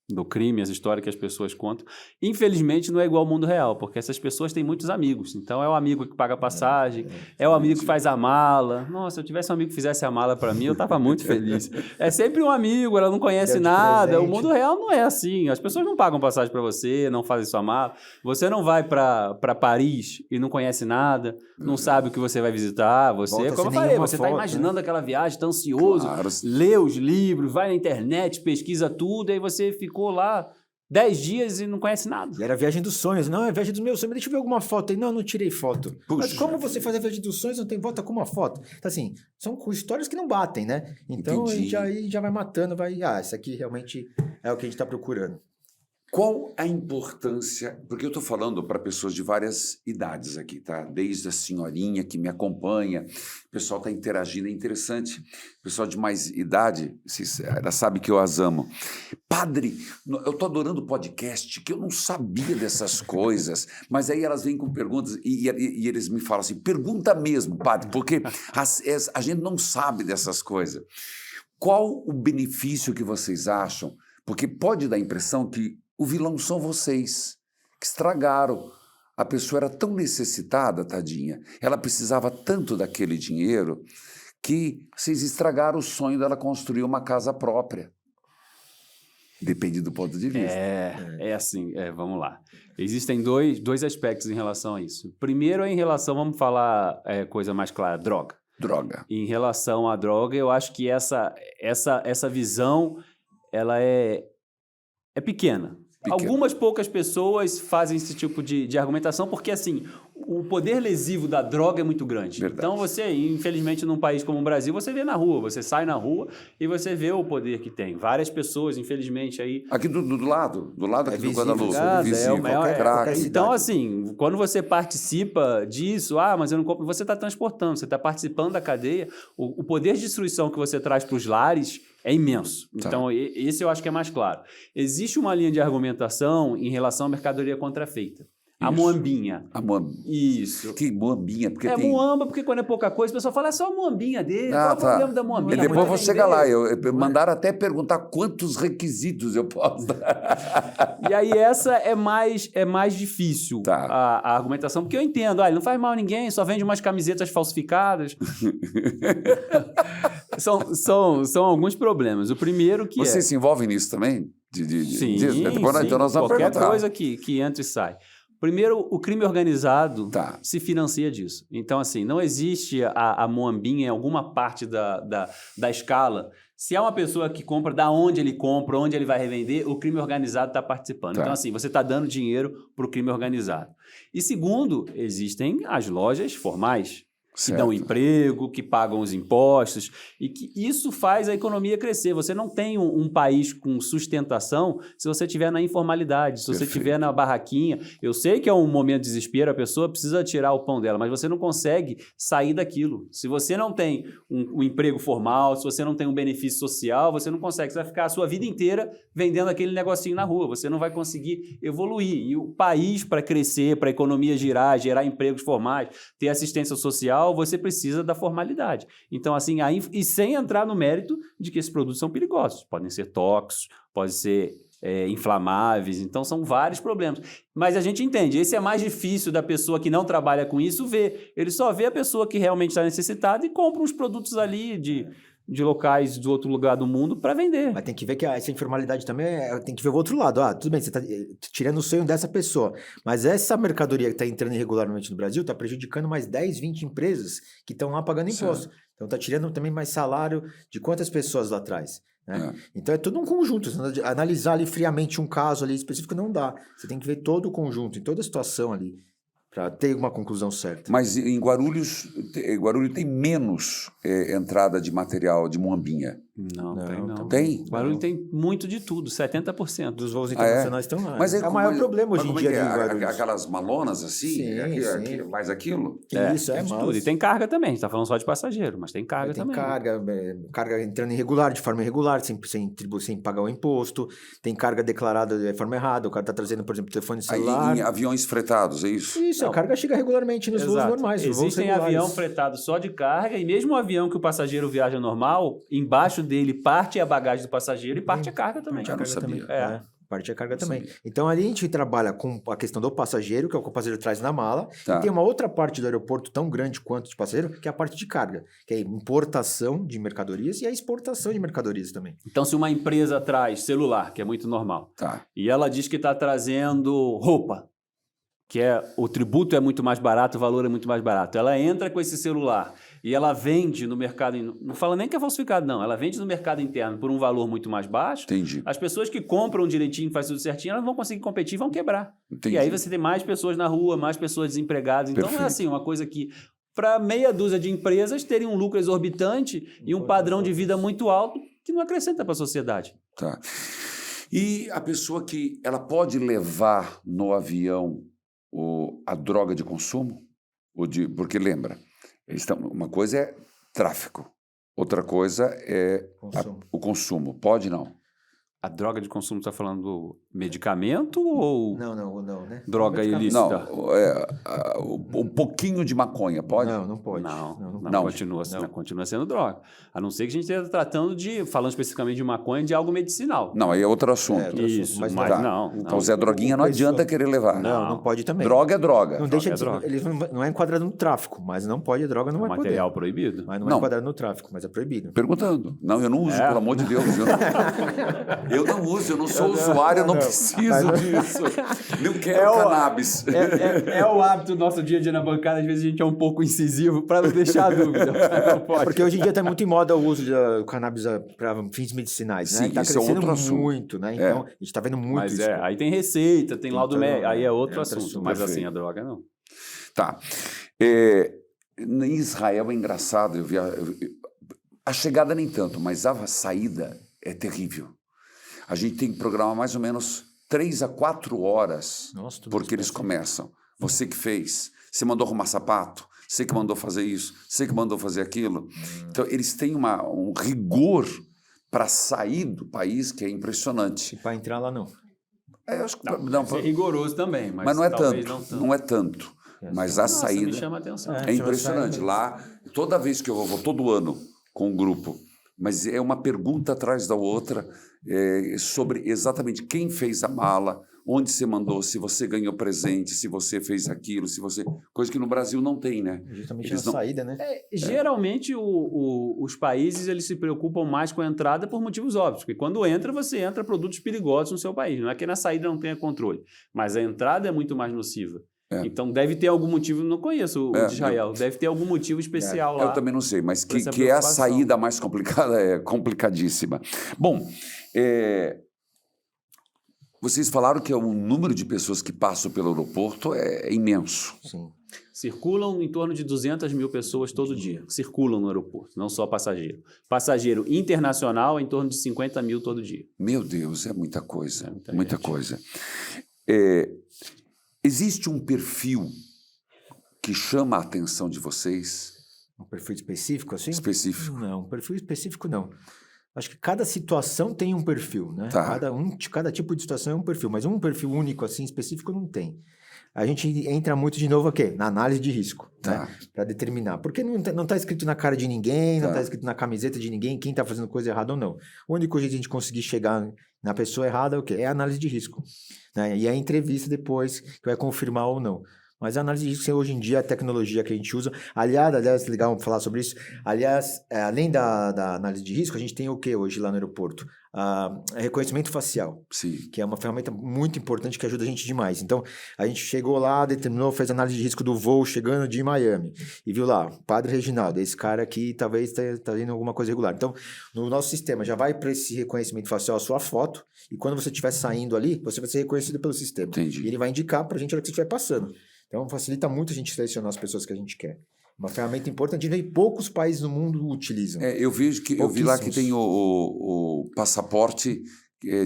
do crime, as histórias que as pessoas contam, infelizmente não é igual ao mundo real, porque essas pessoas têm muitos amigos. Então, é o amigo que paga a passagem, é o amigo que faz a mala. Nossa, se eu tivesse um amigo que fizesse a mala para mim, eu estava muito feliz. É sempre um amigo, ela não conhece nada. Presente. O mundo real não é assim. As pessoas não pagam passagem para você, não fazem sua mala. Você não vai para Paris e não conhece nada, não sabe o que você vai visitar. Você, como eu falei, você está imaginando aquela viagem, está ansioso, lê os livros, vai na internet, pesquisa tudo, aí você ficou lá 10 dias e não conhece nada. E era a viagem dos sonhos. Não, é a viagem dos meus sonhos. Deixa eu ver alguma foto aí. Não tirei foto. Puxa. Mas como você faz a viagem dos sonhos não tem volta com uma foto? Então, assim, são histórias que não batem, né? Então, a gente já vai matando, isso aqui realmente é o que a gente está procurando. Qual a importância, porque eu estou falando para pessoas de várias idades aqui, tá? Desde a senhorinha que me acompanha, o pessoal está interagindo, é interessante. O pessoal de mais idade, ela sabe que eu as amo. Padre, eu estou adorando o podcast, que eu não sabia dessas coisas, mas aí elas vêm com perguntas e eles me falam assim, pergunta mesmo, padre, porque a gente não sabe dessas coisas. Qual o benefício que vocês acham? Porque pode dar a impressão que o vilão são vocês, que estragaram. A pessoa era tão necessitada, tadinha, ela precisava tanto daquele dinheiro que vocês estragaram o sonho dela construir uma casa própria. Depende do ponto de vista. Assim, vamos lá. Existem dois aspectos em relação a isso. Primeiro é em relação, vamos falar coisa mais clara, droga. Droga. Em relação à droga, eu acho que essa visão, ela é pequena. Algumas poucas pessoas fazem esse tipo de argumentação porque, assim, o poder lesivo da droga é muito grande. Verdade. Então, você, infelizmente, num país como o Brasil, você vê na rua, você sai na rua e você vê o poder que tem. Várias pessoas, infelizmente, aí... Aqui do lado aqui do Guadalupe. Então, assim, quando você participa disso, mas eu não compro, você está transportando, você está participando da cadeia, o poder de destruição que você traz para os lares é imenso. Tá. Então, esse eu acho que é mais claro. Existe uma linha de argumentação em relação à mercadoria contrafeita. A muambinha. A muambinha. Isso. Que muambinha? Porque tem... muamba, porque quando é pouca coisa, o pessoal fala, é só a muambinha dele. Qual é o problema da muambinha? Depois eu vou chegar lá. Mandaram até perguntar quantos requisitos eu posso dar. E aí essa é mais difícil, tá. a argumentação, porque eu entendo, ele não faz mal a ninguém, só vende umas camisetas falsificadas. São alguns problemas. O primeiro que Vocês se envolvem nisso também? Sim, então nós vamos qualquer perguntar. coisa que entra e sai. Primeiro, o crime organizado se financia disso. Então, assim, não existe a muambinha em alguma parte da escala. Se é uma pessoa que compra, da onde ele compra, onde ele vai revender, o crime organizado está participando. Então, assim, você está dando dinheiro para o crime organizado. E segundo, existem as lojas formais, que dão emprego, que pagam os impostos, e que isso faz a economia crescer. Você não tem um país com sustentação se você estiver na informalidade, se você estiver na barraquinha. Eu sei que é um momento de desespero, a pessoa precisa tirar o pão dela, mas você não consegue sair daquilo. Se você não tem um emprego formal, se você não tem um benefício social, você não consegue. Você vai ficar a sua vida inteira vendendo aquele negocinho na rua. Você não vai conseguir evoluir. E o país, para crescer, para a economia girar, gerar empregos formais, ter assistência social, você precisa da formalidade. Então, assim, e sem entrar no mérito de que esses produtos são perigosos. Podem ser tóxicos, podem ser inflamáveis, então são vários problemas. Mas a gente entende, esse é mais difícil da pessoa que não trabalha com isso ver. Ele só vê a pessoa que realmente está necessitada e compra uns produtos ali de locais do outro lugar do mundo para vender. Mas tem que ver que essa informalidade também tem que ver o outro lado. Tudo bem, você está tirando o sonho dessa pessoa, mas essa mercadoria que está entrando irregularmente no Brasil está prejudicando mais 10, 20 empresas que estão lá pagando imposto. Então está tirando também mais salário de quantas pessoas lá atrás. Né? Então é todo um conjunto. Analisar ali friamente um caso ali específico não dá. Você tem que ver todo o conjunto, em toda a situação ali, para ter uma conclusão certa. Mas em Guarulhos tem menos entrada de material de muambinha. Não. Tem? Guarulhos tem muito de tudo, 70%. Dos voos internacionais estão lá. Mas é o maior problema hoje em dia. Aquelas malonas assim? Sim. Mais aquilo? Isso, de tudo. E tem carga também. A gente está falando só de passageiro, mas tem carga também. Tem carga entrando irregular, de forma irregular, sem pagar o imposto. Tem carga declarada de forma errada. O cara está trazendo, por exemplo, telefone celular. Em aviões fretados, é isso? Isso, a carga chega regularmente nos voos normais. Existem avião fretado só de carga, e mesmo o avião que o passageiro viaja normal, embaixo dele parte a bagagem do passageiro e parte a carga também. Parte a carga também. Então, ali a gente trabalha com a questão do passageiro, que é o que o passageiro traz na mala, e tem uma outra parte do aeroporto tão grande quanto de passageiro, que é a parte de carga, que é a importação de mercadorias e a exportação de mercadorias também. Então, se uma empresa traz celular, que é muito normal, e ela diz que está trazendo roupa, que o tributo é muito mais barato, o valor é muito mais barato. Ela entra com esse celular e ela vende no mercado... Não fala nem que é falsificado, não. Ela vende no mercado interno por um valor muito mais baixo. Entendi. As pessoas que compram direitinho, fazem tudo certinho, elas vão conseguir competir e vão quebrar. Entendi. E aí você tem mais pessoas na rua, mais pessoas desempregadas. Então, é assim, uma coisa que... Para meia dúzia de empresas terem um lucro exorbitante e um padrão de vida muito alto que não acrescenta para a sociedade. E a pessoa que ela pode levar no avião a droga de consumo? Porque lembra, uma coisa é tráfico, outra coisa é o consumo. Pode não? A droga de consumo está falando do medicamento ou Não, né? droga ilícita? Não, um pouquinho de maconha, pode? Não pode. Não. Continua sendo droga. A não ser que a gente esteja tratando falando especificamente de maconha, de algo medicinal. Não, aí é outro assunto. Isso, mas Tá. não. Então, Zé Droguinha não adianta querer levar. Não pode também. Droga é droga. Não deixa de ser, ele não é enquadrado no tráfico, mas não pode, droga não vai poder. Material proibido? Mas não é enquadrado no tráfico, mas é proibido. Perguntando. Não, eu não uso, pelo amor de Deus. Eu não uso, eu não sou usuário, eu não preciso disso. Não quero cannabis. É o hábito do nosso dia a dia na bancada, às vezes a gente é um pouco incisivo para não deixar a dúvida. Não pode. Porque hoje em dia está muito em moda o uso do cannabis para fins medicinais, né? Sim, Está esse é crescendo outro assunto. muito, né? Então, a gente está vendo muito Mas isso. aí tem receita, tem laudo médico, aí é outro assunto. Mas perfeito. assim, a droga não. Tá. Em Israel é engraçado, a chegada nem tanto, mas a saída é terrível. A gente tem que programar mais ou menos 3 a 4 horas, porque eles começam. Você que fez, você mandou arrumar sapato, você que mandou fazer isso, você que mandou fazer aquilo. Então, eles têm um rigor para sair do país que é impressionante. E para entrar lá, não. Eu acho que Não, é rigoroso também, mas não é talvez tanto. Não é tanto. Mas a saída me chama a atenção. é impressionante. Lá, toda vez que eu vou todo ano com o grupo, mas é uma pergunta atrás da outra sobre exatamente quem fez a mala, onde você mandou, se você ganhou presente, se você fez aquilo, se você... Coisa que no Brasil não tem, né? Justamente a saída, né? Geralmente, os países eles se preocupam mais com a entrada por motivos óbvios, porque quando entra, você entra produtos perigosos no seu país. Não é que na saída não tenha controle, mas a entrada é muito mais nociva. Então, deve ter algum motivo, não conheço o de Israel, deve ter algum motivo especial lá. Eu também não sei, mas que é a saída mais complicada, é complicadíssima. Bom, vocês falaram que o número de pessoas que passam pelo aeroporto é imenso. Sim. Circulam em torno de 200 mil pessoas todo dia, circulam no aeroporto, não só passageiro. Passageiro internacional, em torno de 50 mil todo dia. Meu Deus, é muita coisa, muita coisa. Existe um perfil que chama a atenção de vocês? Um perfil específico, assim? Específico. Não, um perfil específico não. Acho que cada situação tem um perfil, né? Tá. Cada tipo de situação é um perfil, mas um perfil único, assim, específico, não tem. A gente entra muito de novo aqui, na análise de risco, né? Para determinar. Porque não está escrito na cara de ninguém, não está escrito na camiseta de ninguém quem está fazendo coisa errada ou não. O único jeito de a gente conseguir chegar na pessoa errada é o quê? É a análise de risco, né? E a entrevista depois que vai confirmar ou não. Mas a análise de risco, hoje em dia, a tecnologia que a gente usa... Aliás, legal falar sobre isso. Aliás, além da análise de risco, a gente tem o que hoje lá no aeroporto? Reconhecimento facial. Sim. Que é uma ferramenta muito importante que ajuda a gente demais. Então, a gente chegou lá, determinou, fez análise de risco do voo chegando de Miami. E viu lá, Padre Reginaldo, esse cara aqui talvez está indo alguma coisa irregular. Então, no nosso sistema, já vai para esse reconhecimento facial a sua foto. E quando você estiver saindo ali, você vai ser reconhecido pelo sistema. Entendi. E ele vai indicar para a gente a hora que você estiver passando. Então, facilita muito a gente selecionar as pessoas que a gente quer. Uma ferramenta importante e poucos países no mundo utilizam. Eu vi lá que tem o passaporte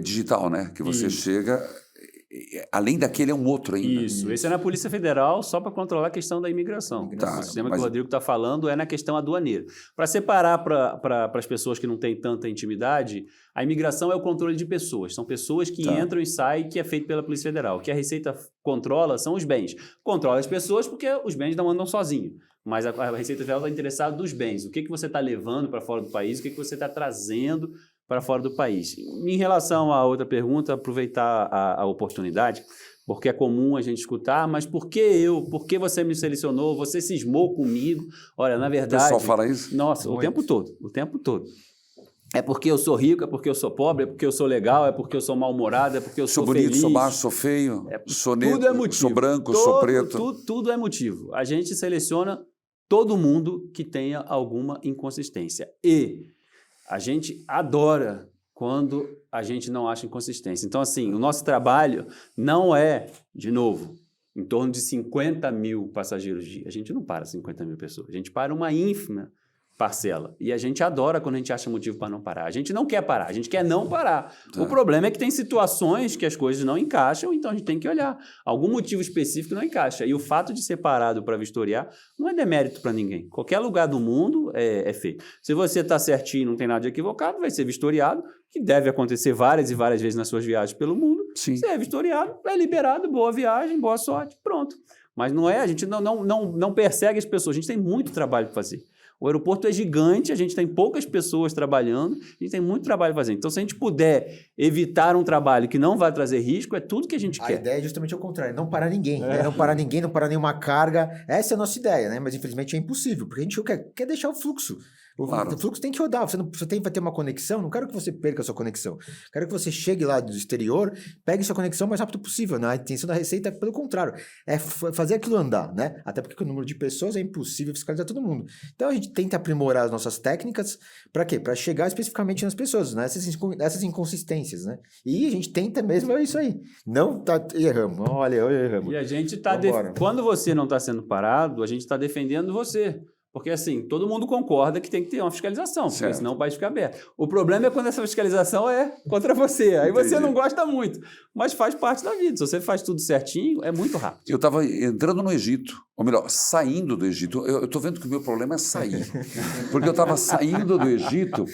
digital, né? Que você chega... Além daquele, é um outro ainda. Isso. Esse é na Polícia Federal, só para controlar a questão da imigração. O sistema que o Rodrigo está falando é na questão aduaneira. Para separar para as pessoas que não têm tanta intimidade, a imigração é o controle de pessoas. São pessoas que entram e saem, que é feito pela Polícia Federal. O que a Receita controla são os bens. Controla as pessoas porque os bens não andam sozinhos. Mas a Receita Federal está interessada nos bens. O que você está levando para fora do país, o que você está trazendo para fora do país. Em relação à outra pergunta, aproveitar a oportunidade, porque é comum a gente escutar, mas por que eu? Por que você me selecionou? Você cismou comigo? Olha, na verdade... O pessoal fala isso? Nossa, o tempo todo. É porque eu sou rico, é porque eu sou pobre, é porque eu sou legal, é porque eu sou mal-humorado, é porque eu sou bonito, feliz. sou baixo, sou feio, sou negro, tudo é motivo. Sou branco, sou preto. Tudo é motivo. A gente seleciona todo mundo que tenha alguma inconsistência. E a gente adora quando a gente não acha inconsistência. Então, assim, o nosso trabalho não é, de novo, em torno de 50 mil passageiros dia. A gente não para 50 mil pessoas. A gente para uma ínfima parcela. E a gente adora quando a gente acha motivo para não parar. A gente não quer parar, a gente quer não parar. Tá. O problema é que tem situações que as coisas não encaixam, então a gente tem que olhar. Algum motivo específico não encaixa. E o fato de ser parado para vistoriar não é demérito para ninguém. Qualquer lugar do mundo é feito. Se você está certinho e não tem nada de equivocado, vai ser vistoriado, que deve acontecer várias e várias vezes nas suas viagens pelo mundo. Sim. Você é vistoriado, é liberado, boa viagem, boa sorte, pronto. Mas não é, a gente não persegue as pessoas, a gente tem muito trabalho para fazer. O aeroporto é gigante, a gente tem poucas pessoas trabalhando, a gente tem muito trabalho para fazer. Então, se a gente puder evitar um trabalho que não vai trazer risco, é tudo que a gente quer. A ideia é justamente o contrário, não parar ninguém, né? Não parar ninguém, não parar nenhuma carga. Essa é a nossa ideia, né? Mas infelizmente é impossível, porque a gente quer deixar o fluxo. Claro. O fluxo tem que rodar, você vai ter uma conexão, não quero que você perca a sua conexão. Quero que você chegue lá do exterior, pegue sua conexão o mais rápido possível, né? A intenção da Receita é pelo contrário, é fazer aquilo andar, né? Até porque com o número de pessoas é impossível fiscalizar todo mundo. Então a gente tenta aprimorar as nossas técnicas, para quê? Para chegar especificamente nas pessoas, né? Essas inconsistências, né? E a gente tenta mesmo, é isso aí. Não erramos, olha, erramos. E a gente está... Quando você não está sendo parado, a gente está defendendo você. Porque, assim, todo mundo concorda que tem que ter uma fiscalização, porque senão o país fica aberto. O problema é quando essa fiscalização é contra você. Aí você não gosta muito, mas faz parte da vida. Se você faz tudo certinho, é muito rápido. Eu estava entrando no Egito, ou melhor, saindo do Egito. Eu estou vendo que o meu problema é sair. Porque eu estava saindo do Egito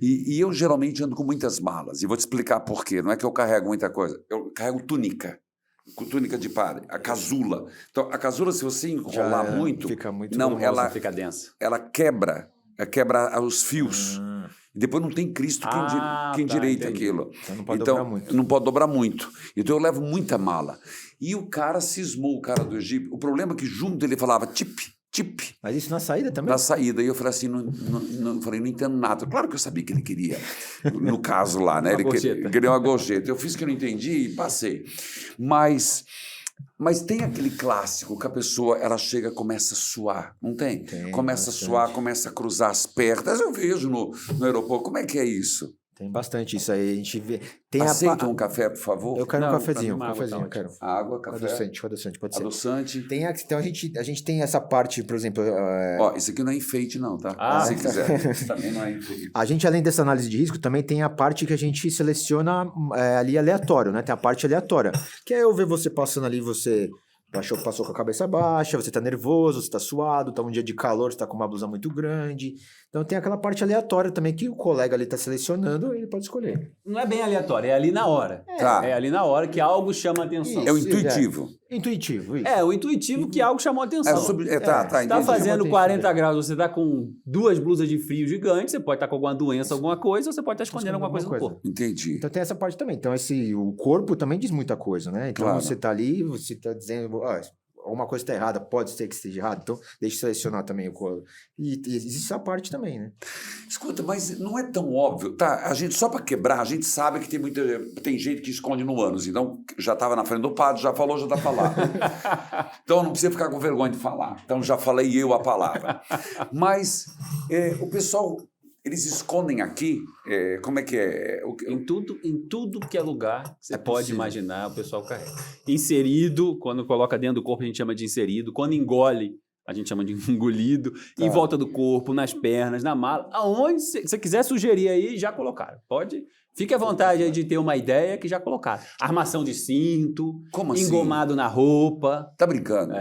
e eu geralmente ando com muitas malas. E vou te explicar por quê. Não é que eu carrego muita coisa. Eu carrego túnica. Com túnica de padre, a casula. Então, a casula, se você enrolar muito, fica muito não, ela fica densa. Ela quebra os fios. E depois não tem Cristo quem direita aquilo. Então não pode dobrar muito. Não pode dobrar muito. Então eu levo muita mala. E o cara cismou, o cara do Egito. O problema é que junto ele falava tip. Mas isso na saída também? Na saída. E eu falei assim, não entendo nada. Claro que eu sabia que ele queria, no caso lá, né? Ele queria uma gorjeta. Eu fiz que eu não entendi e passei. Mas tem aquele clássico que a pessoa, ela chega e começa a suar, não tem? Começa bastante. A suar, começa a cruzar as pernas. Eu vejo no aeroporto. Como é que é isso? Tem bastante isso aí, a gente vê. Aceita um café, por favor? Eu quero um cafezinho, eu quero. Água, café. Adoçante, pode ser. Adoçante. Então a gente tem essa parte, por exemplo... Ó, isso aqui não é enfeite não, tá? Se quiser. Isso também não é enfeite. A gente, além dessa análise de risco, também tem a parte que a gente seleciona ali aleatório, né? Tem a parte aleatória, que é eu ver você passando ali, você... Passou com a cabeça baixa, você tá nervoso, você tá suado, tá um dia de calor, você tá com uma blusa muito grande. Então tem aquela parte aleatória também que o colega ali tá selecionando, ele pode escolher. Não é bem aleatório, é ali na hora. É ali na hora que algo chama a atenção. É o intuitivo. Intuitivo, isso. É, o intuitivo que algo chamou a atenção. Você tá fazendo 40 graus, você tá com 2 blusas de frio gigantes, você pode estar com alguma doença, alguma coisa, ou você pode estar escondendo alguma coisa no corpo. Entendi. Então tem essa parte também. Então o corpo também diz muita coisa, né? Então você tá ali, você tá dizendo... alguma coisa está errada, pode ser que esteja errado, então deixa eu selecionar também o colo. E existe essa parte também, né? Escuta, mas não é tão óbvio, tá? A gente, só para quebrar, a gente sabe que tem gente que esconde no ânus, então já estava na frente do padre, já falou, já está falado. Então não precisa ficar com vergonha de falar, então já falei eu a palavra. Mas o pessoal... Eles escondem aqui, como é que é? Em tudo que é lugar, você pode imaginar, o pessoal carrega. Inserido, quando coloca dentro do corpo, a gente chama de inserido. Quando engole, a gente chama de engolido. Tá. Em volta do corpo, nas pernas, na mala. Aonde você quiser sugerir aí, já colocaram. Pode... Fique à vontade aí de ter uma ideia que já colocaram. Armação de cinto, como assim? Engomado na roupa. Tá brincando?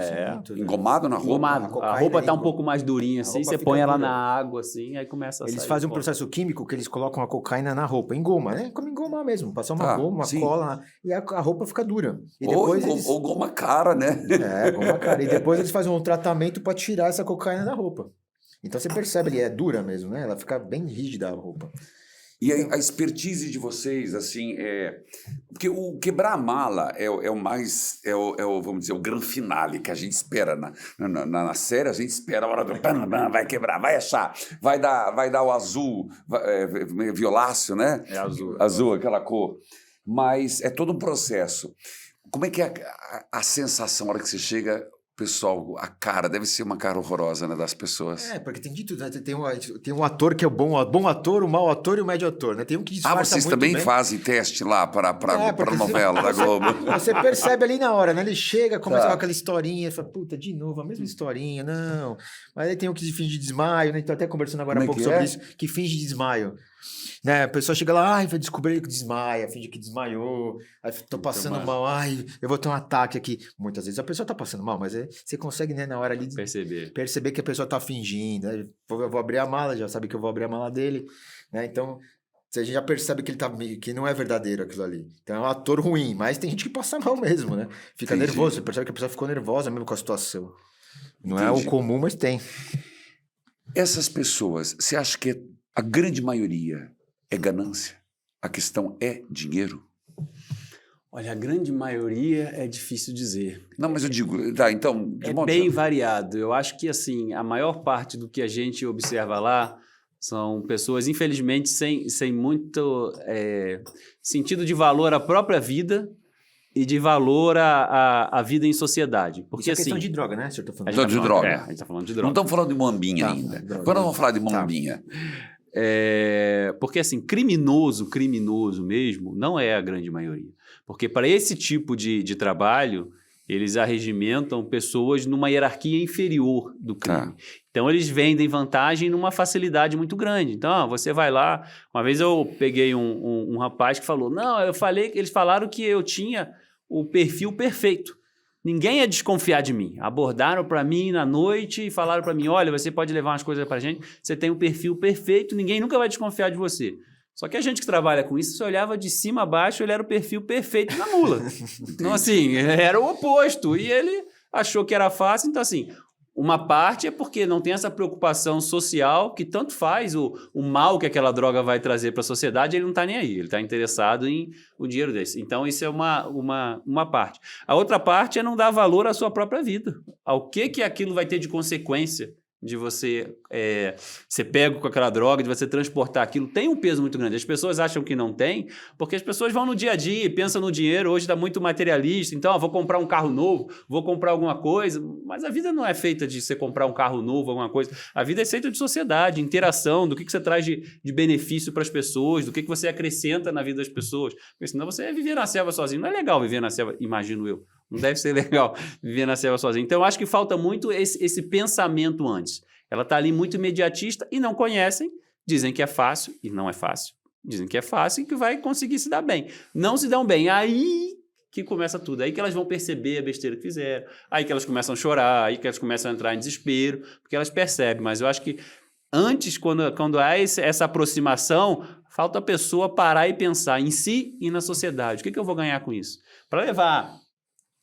Engomado na roupa? Engomado. A roupa tá um pouco mais durinha assim, você põe ela na água assim, aí começa a sair. Eles fazem um processo químico que eles colocam a cocaína na roupa, engoma, né? Como engomar mesmo, passar uma goma, uma cola, e a roupa fica dura. E depois ou goma cara, né? Goma cara. E depois eles fazem um tratamento para tirar essa cocaína da roupa. Então você percebe, ele é dura mesmo, né? Ela fica bem rígida a roupa. E a expertise de vocês, assim, porque o quebrar a mala é o mais, vamos dizer, o grande finale que a gente espera na série, a gente espera a hora do vai quebrar, vai achar, vai dar o azul, violáceo, né? É azul. Azul, aquela cor. Mas é todo um processo. Como é que é a sensação, a hora que você chega, pessoal, a cara, deve ser uma cara horrorosa, né, das pessoas. Porque tem de tudo, né? Tem um ator que é o bom ator, o mau ator e o médio ator, né? Tem um que disfarça vocês muito também bem. fazem teste lá para a porque novela da Globo. Você percebe ali na hora, né? Ele chega, começa com aquela historinha, fala, puta, de novo, a mesma historinha, não. Mas aí tem um que finge desmaio, né? Tô até conversando agora há pouco sobre isso, que finge desmaio. Né? A pessoa chega lá, vai descobrir que desmaia, finge que desmaiou, aí tô passando mal, eu vou ter um ataque aqui. Muitas vezes a pessoa tá passando mal, mas você consegue, né, na hora ali perceber que a pessoa tá fingindo. Né? Eu vou abrir a mala, já sabe que eu vou abrir a mala dele, né? Então a gente já percebe que que não é verdadeiro aquilo ali. Então é um ator ruim, mas tem gente que passa mal mesmo, né? Fica nervoso, você percebe que a pessoa ficou nervosa mesmo com a situação. Não é o comum, mas tem. Essas pessoas, você acha que a grande maioria é ganância? A questão é dinheiro? Olha, a grande maioria é difícil dizer. Não, mas eu digo, então... É bem variado. Eu acho que, assim, a maior parte do que a gente observa lá são pessoas, infelizmente, sem muito sentido de valor à própria vida e de valor à vida em sociedade. Porque, isso é questão de droga, né? Senhor, de droga. A gente está falando de droga. Não estamos falando de Muambinha ainda. Agora vamos falar de Muambinha. Porque, assim, criminoso mesmo, não é a grande maioria. Porque para esse tipo de trabalho, eles arregimentam pessoas numa hierarquia inferior do crime. Então, eles vendem vantagem numa facilidade muito grande. Então, você vai lá... Uma vez eu peguei um rapaz que falou, não, eles falaram que eu tinha o perfil perfeito. Ninguém ia desconfiar de mim. Abordaram para mim na noite e falaram para mim, olha, você pode levar umas coisas para a gente, você tem um perfil perfeito, ninguém nunca vai desconfiar de você. Só que a gente que trabalha com isso, você olhava de cima a baixo, ele era o perfil perfeito da mula. Então, assim, era o oposto. E ele achou que era fácil. Então, assim, uma parte é porque não tem essa preocupação social que tanto faz o mal que aquela droga vai trazer para a sociedade, ele não está nem aí. Ele está interessado em o dinheiro desse. Então, isso é uma parte. A outra parte é não dar valor à sua própria vida. Ao que aquilo vai ter de consequência de você ser pego com aquela droga, de você transportar aquilo, tem um peso muito grande. As pessoas acham que não tem, porque as pessoas vão no dia a dia, pensam no dinheiro, hoje está muito materialista, então vou comprar um carro novo, vou comprar alguma coisa, mas a vida não é feita de você comprar um carro novo, alguma coisa. A vida é feita de sociedade, interação, do que você traz de benefício para as pessoas, do que você acrescenta na vida das pessoas, porque senão você vai viver na selva sozinho. Não é legal viver na selva, imagino eu. Não deve ser legal viver na selva sozinho. Então, eu acho que falta muito esse pensamento antes. Ela está ali muito imediatista e não conhecem, dizem que é fácil e não é fácil. Dizem que é fácil e que vai conseguir se dar bem. Não se dão bem. Aí que começa tudo. Aí que elas vão perceber a besteira que fizeram. Aí que elas começam a chorar. Aí que elas começam a entrar em desespero. Porque elas percebem. Mas eu acho que antes, quando há essa aproximação, falta a pessoa parar e pensar em si e na sociedade. O que eu vou ganhar com isso? Para levar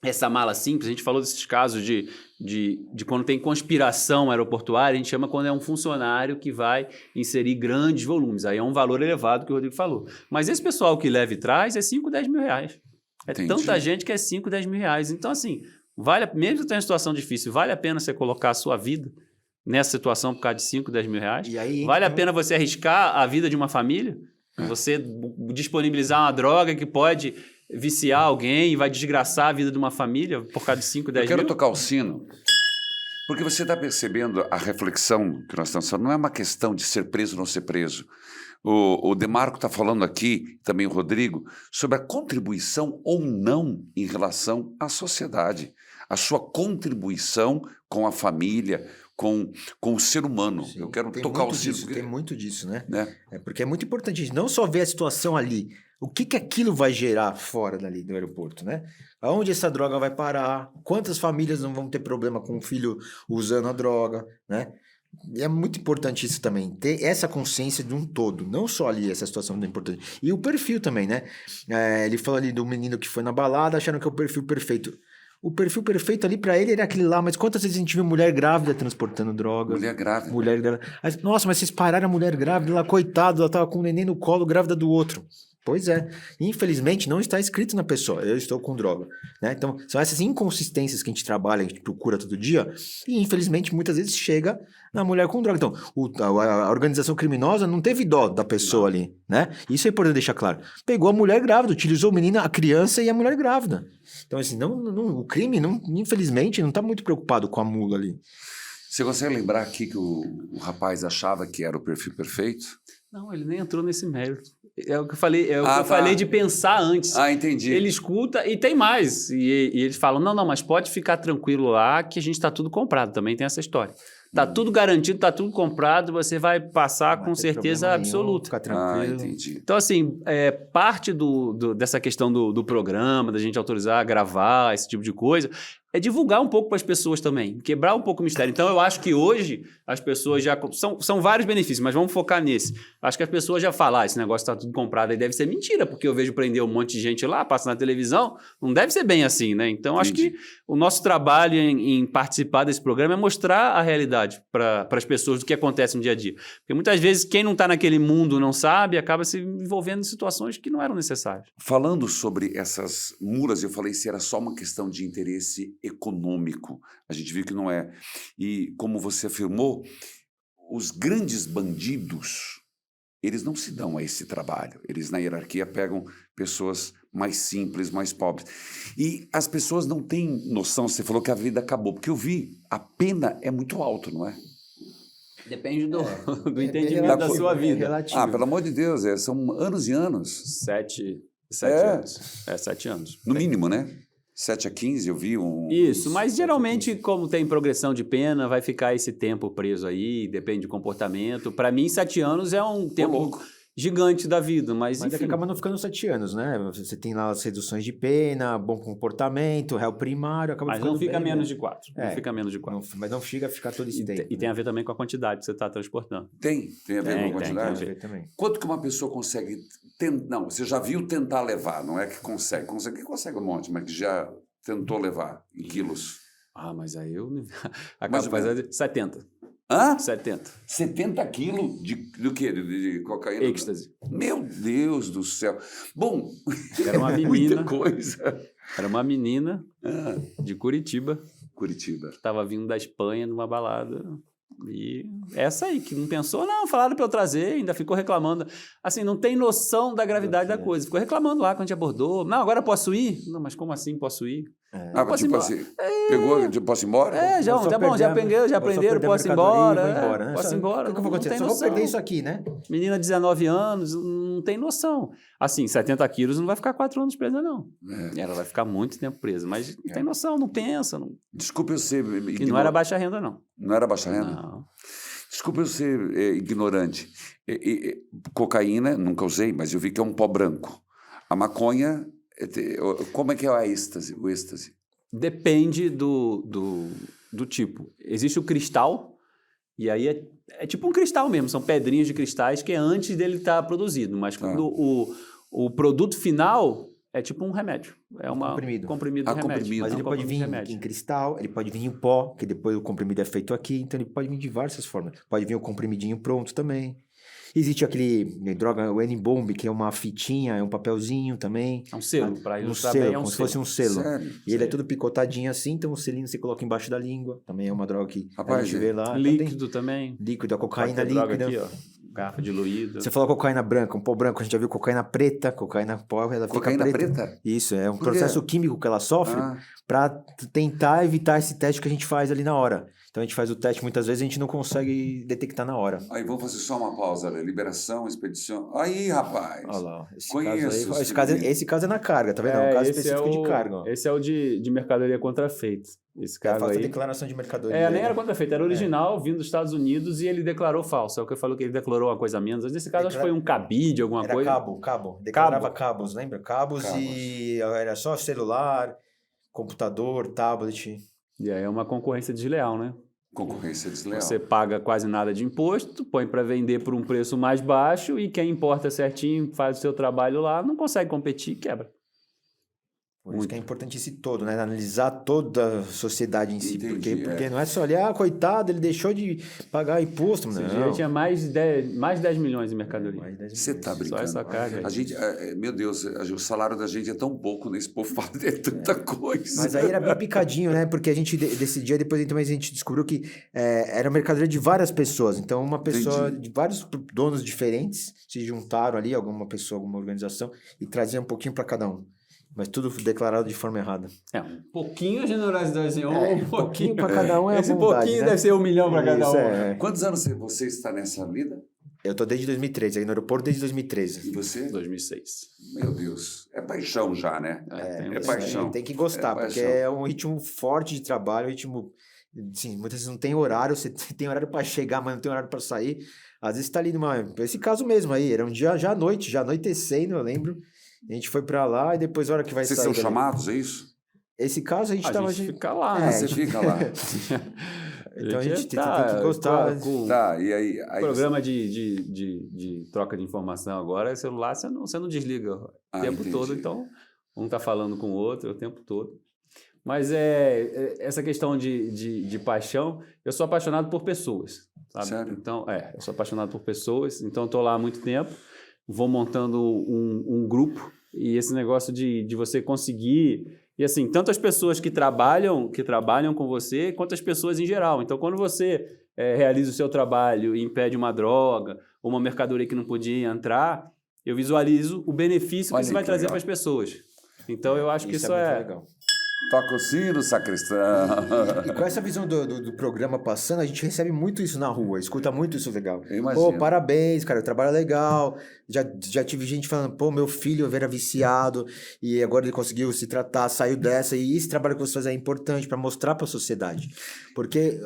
essa mala simples, a gente falou desses casos de quando tem conspiração aeroportuária, a gente chama quando é um funcionário que vai inserir grandes volumes. Aí é um valor elevado que o Rodrigo falou. Mas esse pessoal que leva e traz é 5, 10 mil reais. Entendi. Tanta gente que é 5, 10 mil reais. Então, assim, mesmo que tenha uma situação difícil, vale a pena você colocar a sua vida nessa situação por causa de 5, 10 mil reais? E aí, vale a pena você arriscar a vida de uma família? Você disponibilizar uma droga que pode viciar alguém e vai desgraçar a vida de uma família por causa de 5, 10 mil? Eu quero tocar o sino, porque você está percebendo a reflexão que nós estamos falando. Não é uma questão de ser preso ou não ser preso. O Demarco está falando aqui, também o Rodrigo, sobre a contribuição ou não em relação à sociedade. A sua contribuição com a família, com o ser humano. Sim, eu quero tocar o sino. Tem muito disso, né? Porque é muito importante não só ver a situação ali, o que aquilo vai gerar fora dali do aeroporto, né? Aonde essa droga vai parar, quantas famílias não vão ter problema com o filho usando a droga, né? E é muito importante isso também, ter essa consciência de um todo, não só ali essa situação muito importante. E o perfil também, né? Ele falou ali do menino que foi na balada, acharam que é o perfil perfeito. O perfil perfeito ali pra ele era aquele lá, mas quantas vezes a gente viu mulher grávida transportando droga? Mulher grávida. Mulher grávida. Nossa, mas vocês pararam a mulher grávida lá, coitado, ela tava com o neném no colo, grávida do outro. Pois é. Infelizmente, não está escrito na pessoa, eu estou com droga. Né? Então, são essas inconsistências que a gente trabalha, a gente procura todo dia, e infelizmente, muitas vezes chega na mulher com droga. Então, a organização criminosa não teve dó da pessoa ali, né? Isso é importante deixar claro. Pegou a mulher grávida, utilizou a menina, a criança e a mulher grávida. Então, assim, o crime, infelizmente, não está muito preocupado com a mula ali. Você consegue lembrar aqui que o rapaz achava que era o perfil perfeito? Não, ele nem entrou nesse mérito. É o que eu falei, falei de pensar antes. Entendi. Ele escuta e tem mais. E eles falam, não, mas pode ficar tranquilo lá que a gente está tudo comprado. Também tem essa história. Tá tudo garantido, tá tudo comprado, você vai passar com certeza absoluta. Ficar tranquilo. Entendi. Então, assim, parte dessa questão do programa, da gente autorizar, gravar, esse tipo de coisa, é divulgar um pouco para as pessoas também, quebrar um pouco o mistério. Então, eu acho que hoje as pessoas já... São vários benefícios, mas vamos focar nesse. Acho que as pessoas já falam, esse negócio está tudo comprado aí, deve ser mentira, porque eu vejo prender um monte de gente lá, passa na televisão, não deve ser bem assim, né? Então, acho que o nosso trabalho em participar desse programa é mostrar a realidade para as pessoas do que acontece no dia a dia. Porque muitas vezes quem não está naquele mundo não sabe, acaba se envolvendo em situações que não eram necessárias. Falando sobre essas mulas, eu falei se era só uma questão de interesse econômico. A gente viu que não é. E como você afirmou, os grandes bandidos, eles não se dão a esse trabalho. Eles, na hierarquia, pegam pessoas mais simples, mais pobres. E as pessoas não têm noção, você falou que a vida acabou, porque eu vi, a pena é muito alta, não é? Depende do entendimento da sua vida. Pelo amor de Deus, são anos e anos. 7 anos. 7 anos. No mínimo, né? 7 a 15, eu vi um... Isso, mas geralmente, como tem progressão de pena, vai ficar esse tempo preso aí, depende do comportamento. Para mim, 7 anos é um tempo gigante da vida, mas enfim. É que acaba não ficando 7 anos, né? Você tem lá as reduções de pena, bom comportamento, réu primário, acaba mas não fica menos de 4. Não fica menos de 4. Mas não chega a ficar todo esse tempo. E tem a ver também com a quantidade que você está transportando. Tem a ver com a quantidade? Tem a ver também. Quanto que uma pessoa consegue... Não, você já viu tentar levar, não é que consegue. Consegue um monte, mas que já tentou levar em quilos. Mas aí eu... A capacidade de 70. Hã? 70. 70 quilos do quê? De cocaína? Êxtase. Meu Deus do céu. Bom, era uma menina. Muita coisa. Era uma menina de Curitiba. Que estava vindo da Espanha numa balada. E essa aí, que não pensou, não, falaram para eu trazer, ainda ficou reclamando. Assim, não tem noção da gravidade da coisa. Ficou reclamando lá quando a gente abordou. Não, agora posso ir? Não, mas como assim posso ir? Tipo assim, pegou, posso ir embora? Tá bom, já aprenderam, posso ir embora. Né? Posso ir embora. O que eu vou acontecer? Só vou perder isso aqui, né? Menina de 19 anos, não tem noção. Assim, 70 quilos não vai ficar 4 anos presa, não. Ela vai ficar muito tempo presa, mas não tem noção, não pensa. Não... Desculpa eu ser... E não era baixa renda, não. Não era baixa renda? Não. Desculpa eu ser ignorante. Cocaína, nunca usei, mas eu vi que é um pó branco. A maconha... Como é que é o êxtase? Depende do tipo. Existe o cristal, e aí é tipo um cristal mesmo, são pedrinhas de cristais que é antes dele estar produzido, mas quando o produto final é tipo um remédio. É um comprimido de remédio. Mas ele pode vir em cristal, ele pode vir em pó, que depois o comprimido é feito aqui, então ele pode vir de várias formas. Pode vir o comprimidinho pronto também. Existe aquele droga, o N-Bomb, que é uma fitinha, é um papelzinho também. É um selo, para ilustrar bem, é um como se fosse um selo. Sério? E ele é tudo picotadinho assim, então o selinho você coloca embaixo da língua. Também é uma droga que a gente vê lá. Líquido também. Líquido, a cocaína líquida. Aqui, ó. Garrafa diluída. Você falou cocaína branca, um pó branco, a gente já viu cocaína preta, cocaína pó, ela fica cocaína preta. Isso, é um processo químico que ela sofre para tentar evitar esse teste que a gente faz ali na hora. Então a gente faz o teste, muitas vezes a gente não consegue detectar na hora. Aí vamos fazer só uma pausa, liberação, expedição. Aí, rapaz. Olha lá, esse caso é na carga, tá vendo? É um caso específico de carga. Esse é o de mercadoria contrafeita. Esse cara falta aí... declaração de mercadoria. Nem era contrafeito, era original, vindo dos Estados Unidos e ele declarou falso. É o que eu falo que ele declarou uma coisa a menos. Nesse caso, acho que foi um cabide, alguma coisa. Cabo. Declarava cabos, lembra? Cabos e era só celular, computador, tablet. E aí é uma concorrência desleal, né? Concorrência desleal. Você paga quase nada de imposto, põe para vender por um preço mais baixo e quem importa certinho, faz o seu trabalho lá, não consegue competir e quebra. Por isso que é importante esse todo, né? Analisar toda a sociedade em si. Entendi, Porque não é só olhar, coitado, ele deixou de pagar imposto. Esse Não. dia tinha mais de 10 milhões em mercadoria. Você tá brincando? Só essa carga. A gente, meu Deus, o salário da gente é tão pouco, né? Esse povo fala de tanta coisa. Mas aí era bem picadinho, né? Porque a gente decidia, depois também a gente descobriu que era mercadoria de várias pessoas. Então, uma pessoa de vários donos diferentes se juntaram ali, alguma pessoa, alguma organização, e traziam um pouquinho para cada um. Mas tudo declarado de forma errada. Um pouquinho a generosidade, assim, um pouquinho para cada um é Esse bondade, pouquinho né? deve ser 1 milhão para cada um. É. Quantos anos você está nessa vida? Eu tô desde 2013, aí no aeroporto desde 2013. E você? 2006. Meu Deus, é paixão já, né? É paixão. Tem que gostar, porque é um ritmo forte de trabalho, um ritmo... Assim, muitas vezes não tem horário, você tem horário para chegar, mas não tem horário para sair. Às vezes tá ali esse caso mesmo aí, era um dia já à noite, já anoitecendo, eu lembro. A gente foi para lá e depois a hora que vai Vocês sair... são chamados, é isso? Esse caso a gente tava... A gente fica lá, né? Você fica lá. Então a gente tem tá que gostar. Tá, e aí Programa de troca de informação agora, celular, você não desliga o tempo entendi. todo, então um tá falando com o outro o tempo todo. Mas essa questão de paixão, eu sou apaixonado por pessoas, sabe? Sério? Então, eu sou apaixonado por pessoas, então estou lá há muito tempo, vou montando um grupo, e esse negócio de você conseguir... E assim, tanto as pessoas que trabalham com você, quanto as pessoas em geral. Então, quando você realiza o seu trabalho e impede uma droga ou uma mercadoria que não podia entrar, eu visualizo o benefício que isso vai trazer para as pessoas. Então, eu acho que isso muito legal. Toca o sino, sacristão. E com essa visão do programa passando, a gente recebe muito isso na rua, escuta muito isso legal. Eu imagino. Pô, parabéns, cara, o trabalho é legal. Já tive gente falando, pô, meu filho era viciado e agora ele conseguiu se tratar, saiu dessa. E esse trabalho que você faz é importante para mostrar para a sociedade. Porque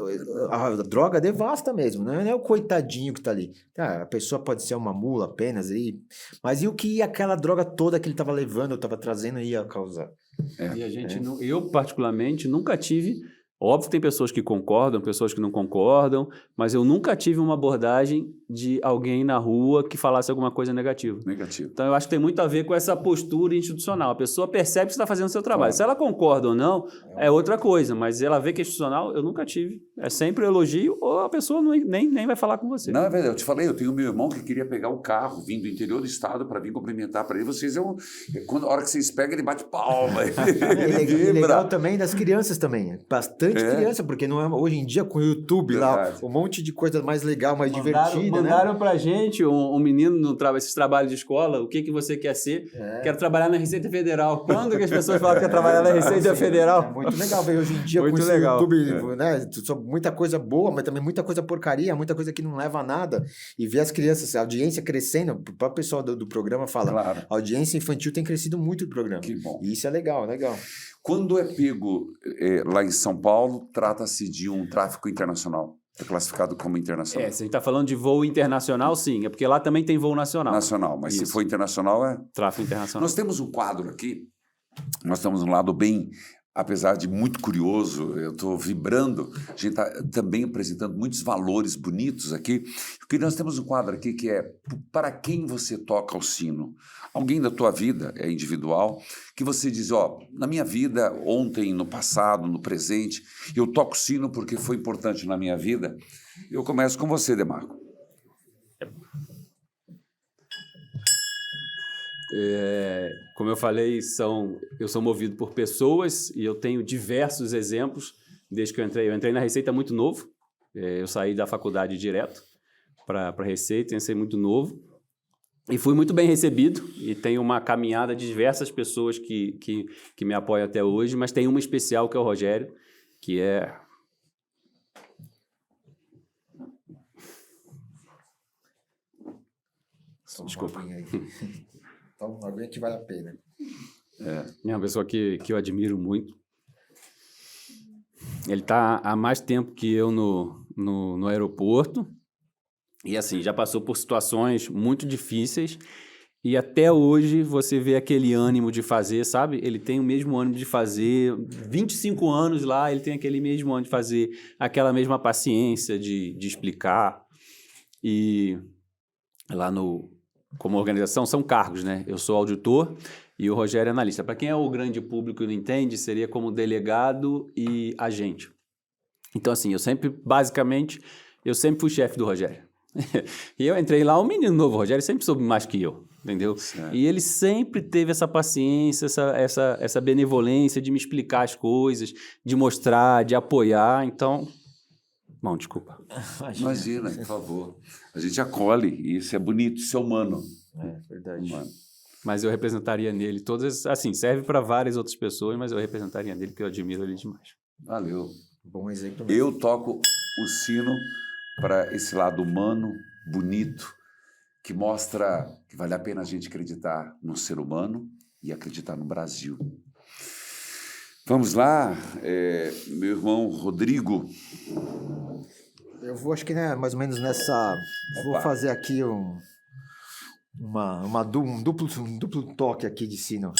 a droga devasta mesmo, não é o coitadinho que tá ali. A pessoa pode ser uma mula apenas aí, mas e o que aquela droga toda que ele tava levando, eu tava trazendo ia causar? E a gente eu particularmente nunca tive, óbvio que tem pessoas que concordam, pessoas que não concordam, mas eu nunca tive uma abordagem de alguém na rua que falasse alguma coisa negativa. Negativo. Então eu acho que tem muito a ver com essa postura institucional. A pessoa percebe que você está fazendo o seu trabalho. Claro. Se ela concorda ou não, é outra coisa, mas ela vê que é institucional, eu nunca tive. É sempre um elogio ou a pessoa nem vai falar com você. Não, é verdade. Eu te falei, eu tenho meu irmão que queria pegar o carro, vindo do interior do estado para vir cumprimentar para ele. Vocês a hora que vocês pegam, ele bate palma. É legal também das crianças também. Bastante criança, porque não é, hoje em dia com o YouTube lá, um monte de coisa mais legal, mais divertida. Mandaram pra gente, um menino esses trabalhos de escola, o que você quer ser? Quero trabalhar na Receita Federal. Quando que as pessoas falam que quer trabalhar na Receita Federal? É muito legal ver hoje em dia muito com esse YouTube, né? Muita coisa boa, mas também muita coisa porcaria, muita coisa que não leva a nada. E ver as crianças, a audiência crescendo, o próprio pessoal do programa fala, a audiência infantil tem crescido muito no programa. Que bom. E isso é legal, legal. Quando é pego lá em São Paulo, trata-se de um tráfico internacional. É classificado como internacional. Se a gente está falando de voo internacional, sim. É porque lá também tem voo nacional. Nacional, mas se for internacional é... Tráfico internacional. Nós temos um quadro aqui, nós temos um lado bem, apesar de muito curioso, eu estou vibrando, a gente está também apresentando muitos valores bonitos aqui, porque nós temos um quadro aqui que é para quem você toca o sino. Alguém da tua vida, é individual, que você diz, na minha vida, ontem, no passado, no presente, eu toco o sino porque foi importante na minha vida. Eu começo com você, Demarco. Como eu falei, eu sou movido por pessoas e eu tenho diversos exemplos desde que eu entrei. Eu entrei na Receita muito novo, eu saí da faculdade direto para a Receita, eu entrei muito novo. E fui muito bem recebido e tenho uma caminhada de diversas pessoas que me apoiam até hoje, mas tem uma especial que é o Rogério, que é... Desculpa. Então, alguém que vale a pena. É uma pessoa que eu admiro muito. Ele está há mais tempo que eu no aeroporto. E assim, já passou por situações muito difíceis e até hoje você vê aquele ânimo de fazer, sabe? Ele tem o mesmo ânimo de fazer, 25 anos lá, ele tem aquele mesmo ânimo de fazer, aquela mesma paciência de explicar. E lá como organização são cargos, né? Eu sou auditor e o Rogério é analista. Para quem é o grande público e não entende, seria como delegado e agente. Então, assim, eu sempre fui chefe do Rogério. E eu entrei lá, um menino novo, o Rogério sempre soube mais que eu, entendeu? Certo. E ele sempre teve essa paciência, essa benevolência de me explicar as coisas, de mostrar, de apoiar. Então, bom, desculpa. Imagina, por favor. A gente acolhe, e isso é bonito, isso é humano. É verdade. Humano. Mas eu representaria nele todas, assim, serve para várias outras pessoas, mas eu representaria nele porque eu admiro ele demais. Valeu. Bom exemplo mesmo. Eu toco o sino para esse lado humano, bonito, que mostra que vale a pena a gente acreditar no ser humano e acreditar no Brasil. Vamos lá, meu irmão Rodrigo. Eu vou, acho que mais ou menos nessa... Vou Opa. fazer aqui um duplo toque aqui de sino.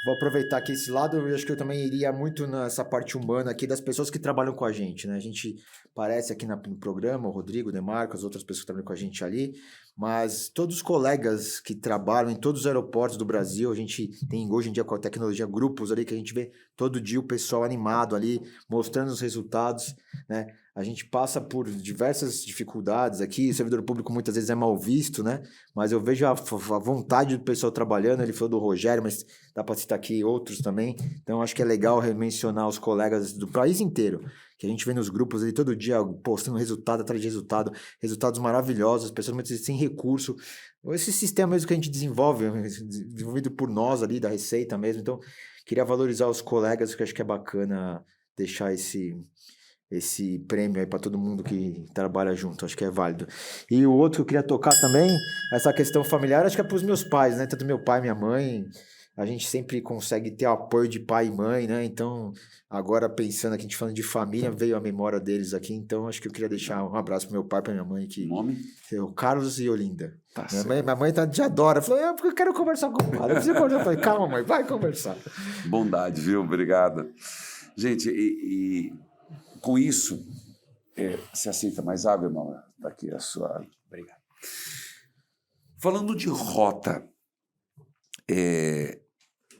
Vou aproveitar aqui esse lado, eu acho que eu também iria muito nessa parte humana aqui das pessoas que trabalham com a gente, né? A gente aparece aqui no programa, o Rodrigo, o Demarco, as outras pessoas que trabalham com a gente ali, mas todos os colegas que trabalham em todos os aeroportos do Brasil, a gente tem hoje em dia com a tecnologia grupos ali que a gente vê todo dia o pessoal animado ali, mostrando os resultados, né? A gente passa por diversas dificuldades aqui, o servidor público muitas vezes é mal visto, né? Mas eu vejo a vontade do pessoal trabalhando, ele falou do Rogério, mas dá para citar aqui outros também. Então, acho que é legal mencionar os colegas do país inteiro, que a gente vê nos grupos ali todo dia postando resultado atrás de resultado, resultados maravilhosos, pessoas muitas vezes sem recurso. Esse sistema mesmo que a gente desenvolve, desenvolvido por nós ali, da Receita mesmo. Então, queria valorizar os colegas, que acho que é bacana deixar esse prêmio aí para todo mundo que trabalha junto, acho que é válido. E o outro que eu queria tocar também, essa questão familiar, acho que é para os meus pais, né? Tanto meu pai e minha mãe, a gente sempre consegue ter o apoio de pai e mãe, né? Então, agora pensando aqui, a gente falando de família, veio a memória deles aqui, então acho que eu queria deixar um abraço pro meu pai e pra minha mãe aqui. Nome? O Carlos e Olinda. Tá Minha mãe te adora. Falou, porque eu quero conversar com o pai. Eu preciso conversar. Eu falei, calma, mãe, vai conversar. Bondade, viu? Obrigado. Gente, e com isso, você aceita mais água, irmão? Está aqui a sua... Obrigado. Falando de rota,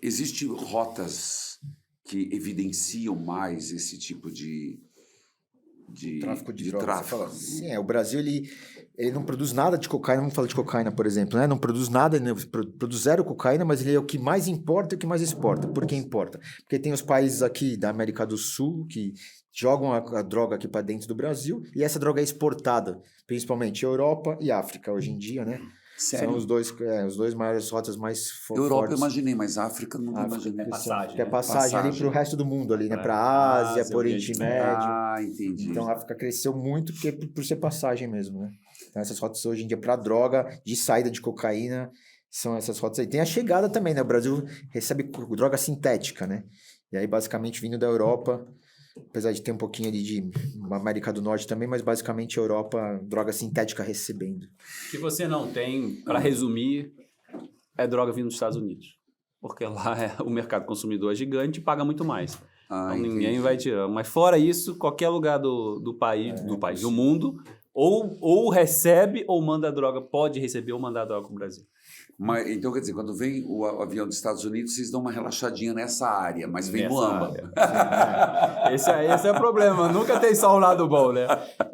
existem rotas que evidenciam mais esse tipo de Tráfico de drogas. tráfico. Sim, o Brasil ele não produz nada de cocaína, vamos falar de cocaína, por exemplo, né? Não produz nada, produz zero cocaína, mas ele é o que mais importa e o que mais exporta. Por que importa? Porque tem os países aqui da América do Sul que jogam a droga aqui para dentro do Brasil e essa droga é exportada, principalmente Europa e África hoje em dia, né? Sério? São os dois maiores rotas mais fortes. Europa eu imaginei, mas África não imaginei. Passagem, que é né? passagem ali para o resto do mundo, ali, né? Para a Ásia, para o Oriente Médio. Ah, entendi. Então a África cresceu muito por ser passagem mesmo, né? Então essas rotas hoje em dia para droga, de saída de cocaína, são essas rotas aí. Tem a chegada também, né? O Brasil recebe droga sintética, né? E aí basicamente vindo da Europa, apesar de ter um pouquinho ali de América do Norte também, mas basicamente a Europa, droga sintética recebendo. O que você não tem, para resumir, é droga vindo dos Estados Unidos. Porque lá o mercado consumidor é gigante e paga muito mais. Então ninguém vai tirar. Mas fora isso, qualquer lugar do país, do mundo, ou recebe ou manda droga, pode receber ou mandar droga para o Brasil. Mas, então, quer dizer, quando vem o avião dos Estados Unidos, vocês dão uma relaxadinha nessa área, mas vem no âmbar. Esse é o problema. Nunca tem só um lado bom, né?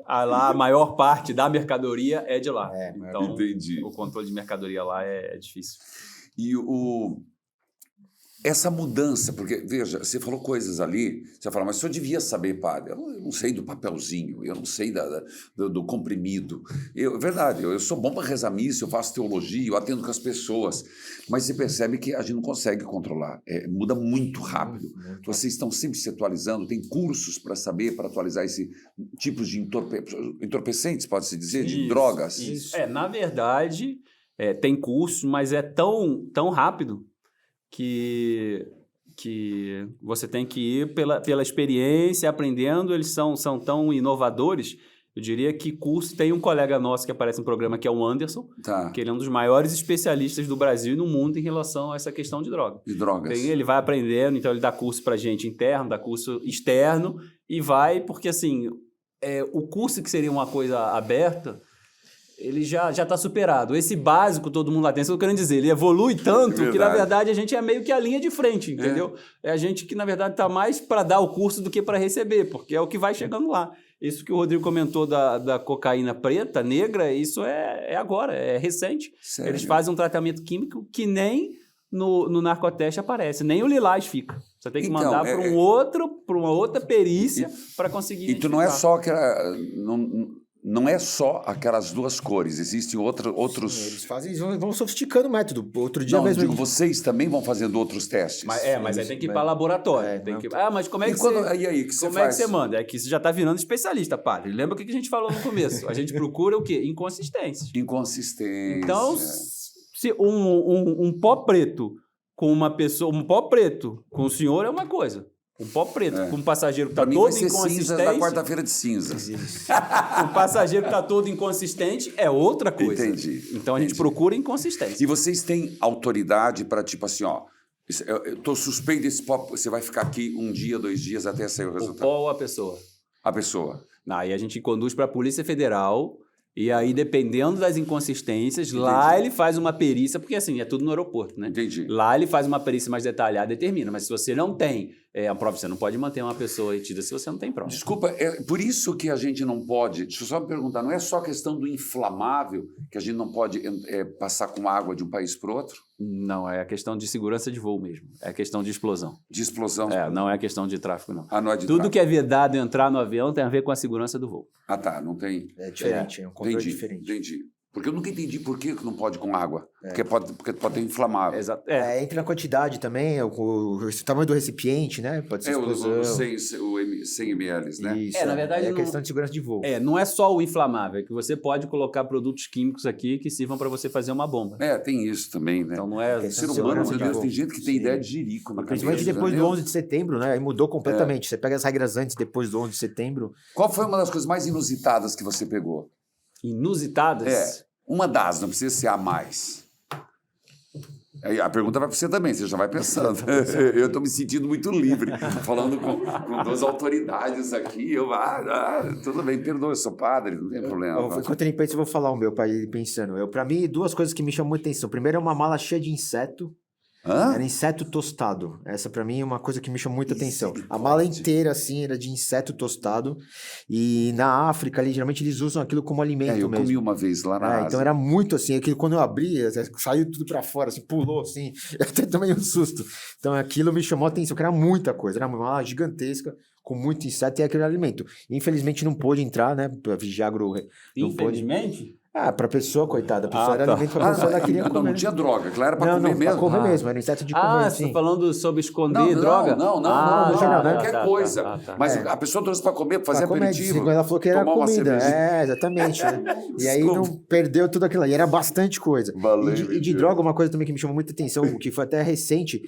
Lá, a maior parte da mercadoria é de lá. Então, entendi. O controle de mercadoria lá é difícil. E essa mudança, porque, veja, você falou coisas ali, você fala, mas o senhor devia saber, padre. Eu não sei do papelzinho, eu não sei do comprimido. Verdade, eu sou bom para rezar missa, eu faço teologia, eu atendo com as pessoas, mas você percebe que a gente não consegue controlar. Muda muito rápido. Vocês estão sempre se atualizando, tem cursos para saber, para atualizar esse tipos de entorpecentes, pode-se dizer, de drogas? Isso. Na verdade, tem cursos, mas é tão rápido que você tem que ir pela experiência, aprendendo. Eles são tão inovadores. Eu diria que curso... Tem um colega nosso que aparece no programa, que é o Anderson, que ele é um dos maiores especialistas do Brasil e no mundo em relação a essa questão de droga. De drogas. Ele vai aprendendo, então ele dá curso para gente interno, dá curso externo e vai, porque assim, o curso que seria uma coisa aberta, ele já está superado. Esse básico, todo mundo lá tem, isso que eu tô querendo dizer, ele evolui tanto que, na verdade, a gente é meio que a linha de frente, entendeu? É a gente que, na verdade, está mais para dar o curso do que para receber, porque é o que vai chegando lá. Isso que o Rodrigo comentou da cocaína preta, negra, isso é agora, é recente. Sério? Eles fazem um tratamento químico que nem no narcoteste aparece, nem o lilás fica. Você tem que mandar para uma outra perícia para conseguir. E tu não é só aquela... Não é só aquelas duas cores, existem outros... Sim, eles fazem, eles vão sofisticando o método. Outro dia Não, mesmo... digo, vocês também vão fazendo outros testes. Mas aí tem que ir para laboratório. Mas como é que você... Aí, que como você é que você manda? É que você já está virando especialista, padre. Lembra o que a gente falou no começo? A gente procura o quê? Inconsistências. Inconsistência. Então, se um pó preto com uma pessoa... Um pó preto com o senhor é uma coisa. Um pó preto com um passageiro que está todo inconsistente... Cinzas da quarta-feira de cinzas. Um passageiro que está todo inconsistente é outra coisa. Entendi. Então a gente procura inconsistência. E vocês têm autoridade para, tipo assim, ó... Eu estou suspeito desse pó, você vai ficar aqui 1 dia, 2 dias até sair o resultado. O pó ou a pessoa? A pessoa. Aí a gente conduz para a Polícia Federal... E aí, dependendo das inconsistências, lá ele faz uma perícia, porque assim, é tudo no aeroporto, né? Entendi. Lá ele faz uma perícia mais detalhada e determina. Mas se você não tem a prova, você não pode manter uma pessoa retida se você não tem prova. Desculpa, é por isso que a gente não pode... Deixa eu só me perguntar, não é só questão do inflamável que a gente não pode passar com água de um país para o outro? Não, é a questão de segurança de voo mesmo. É a questão de explosão. De explosão? Não é a questão de tráfego, não. Não é de Tudo tráfego. que é vedado entrar no avião tem a ver com a segurança do voo. Tá, não tem... É diferente, é um controle diferente. Entendi. Porque eu nunca entendi por que não pode com água. Porque pode ter inflamável. Exato. Entra na quantidade também, o tamanho do recipiente, né? Pode ser explosão. 100 ml, né? Isso, na verdade, é questão de segurança de voo. Não é só o inflamável, é que você pode colocar produtos químicos aqui que sirvam para você fazer uma bomba. Tem isso também, né? Então não é... Ser humano, meu Deus, tem gente que tem ideia de jirico. Principalmente depois do 11 de setembro, né? Aí mudou completamente. Você pega as regras antes, depois do 11 de setembro. Qual foi uma das coisas mais inusitadas que você pegou? Inusitadas? Uma das, não precisa ser a mais. A pergunta vai para você também, você já vai pensando. Eu estou me sentindo muito livre, falando com 2 autoridades aqui. Tudo bem, perdoa, eu sou padre, não tem problema. Enquanto ele pensa, eu vou falar o meu para ele pensando. Para mim, 2 coisas que me chamam muita atenção. Primeiro é uma mala cheia de inseto. Era inseto tostado. Essa pra mim é uma coisa que me chama muita atenção. A mala inteira, assim, era de inseto tostado. E na África, ali, geralmente eles usam aquilo como alimento mesmo. Eu comi uma vez lá na Ásia. Então era muito assim, aquilo quando eu abri, saiu tudo pra fora, assim, pulou assim. Eu até tomei um susto. Então aquilo me chamou a atenção, que era muita coisa. Era uma mala gigantesca, com muito inseto e aquele alimento. Infelizmente não pôde entrar, né? Pra Vigiagro. Infelizmente? Pra pessoa, coitada. A pessoa era alimento pra pessoa, ela queria comer. Não tinha droga, aquilo era pra comer mesmo. Pra comer mesmo, era inseto de comer, você tá falando sobre esconder droga? Não, qualquer coisa. Mas a pessoa trouxe pra comer, pra fazer aperitivo. Ela falou que era comida. Exatamente. E aí não perdeu tudo aquilo. E era bastante coisa. E de droga, uma coisa também que me chamou muita atenção, que foi até recente,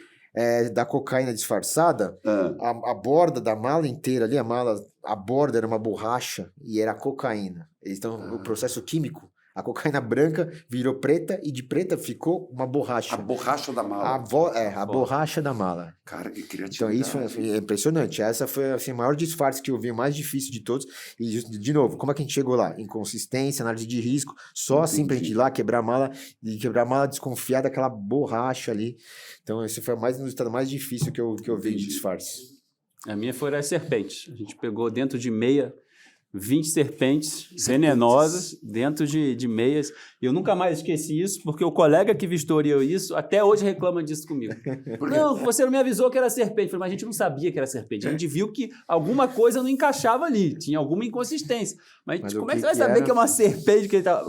da cocaína disfarçada, a borda da mala inteira ali, a borda era uma borracha e era cocaína. Então, o processo químico, a cocaína branca virou preta e de preta ficou uma borracha. A borracha da mala. A borracha da mala. Cara, que criatividade. Então, isso é impressionante. Essa foi assim, o maior disfarce que eu vi, o mais difícil de todos. E, de novo, como é que a gente chegou lá? Inconsistência, análise de risco, só assim pra gente ir lá, quebrar a mala, e quebrar a mala, desconfiar daquela borracha ali. Então, esse foi o resultado mais difícil que eu vi de disfarce. A minha foi as serpentes. A gente pegou dentro de meia 20 serpentes venenosas dentro de meias. Eu nunca mais esqueci isso, porque o colega que vistoriou isso até hoje reclama disso comigo. Não, você não me avisou que era serpente. Eu falei, mas a gente não sabia que era serpente. A gente viu que alguma coisa não encaixava ali, tinha alguma inconsistência. Mas como é que você vai saber que é uma serpente que ele tá...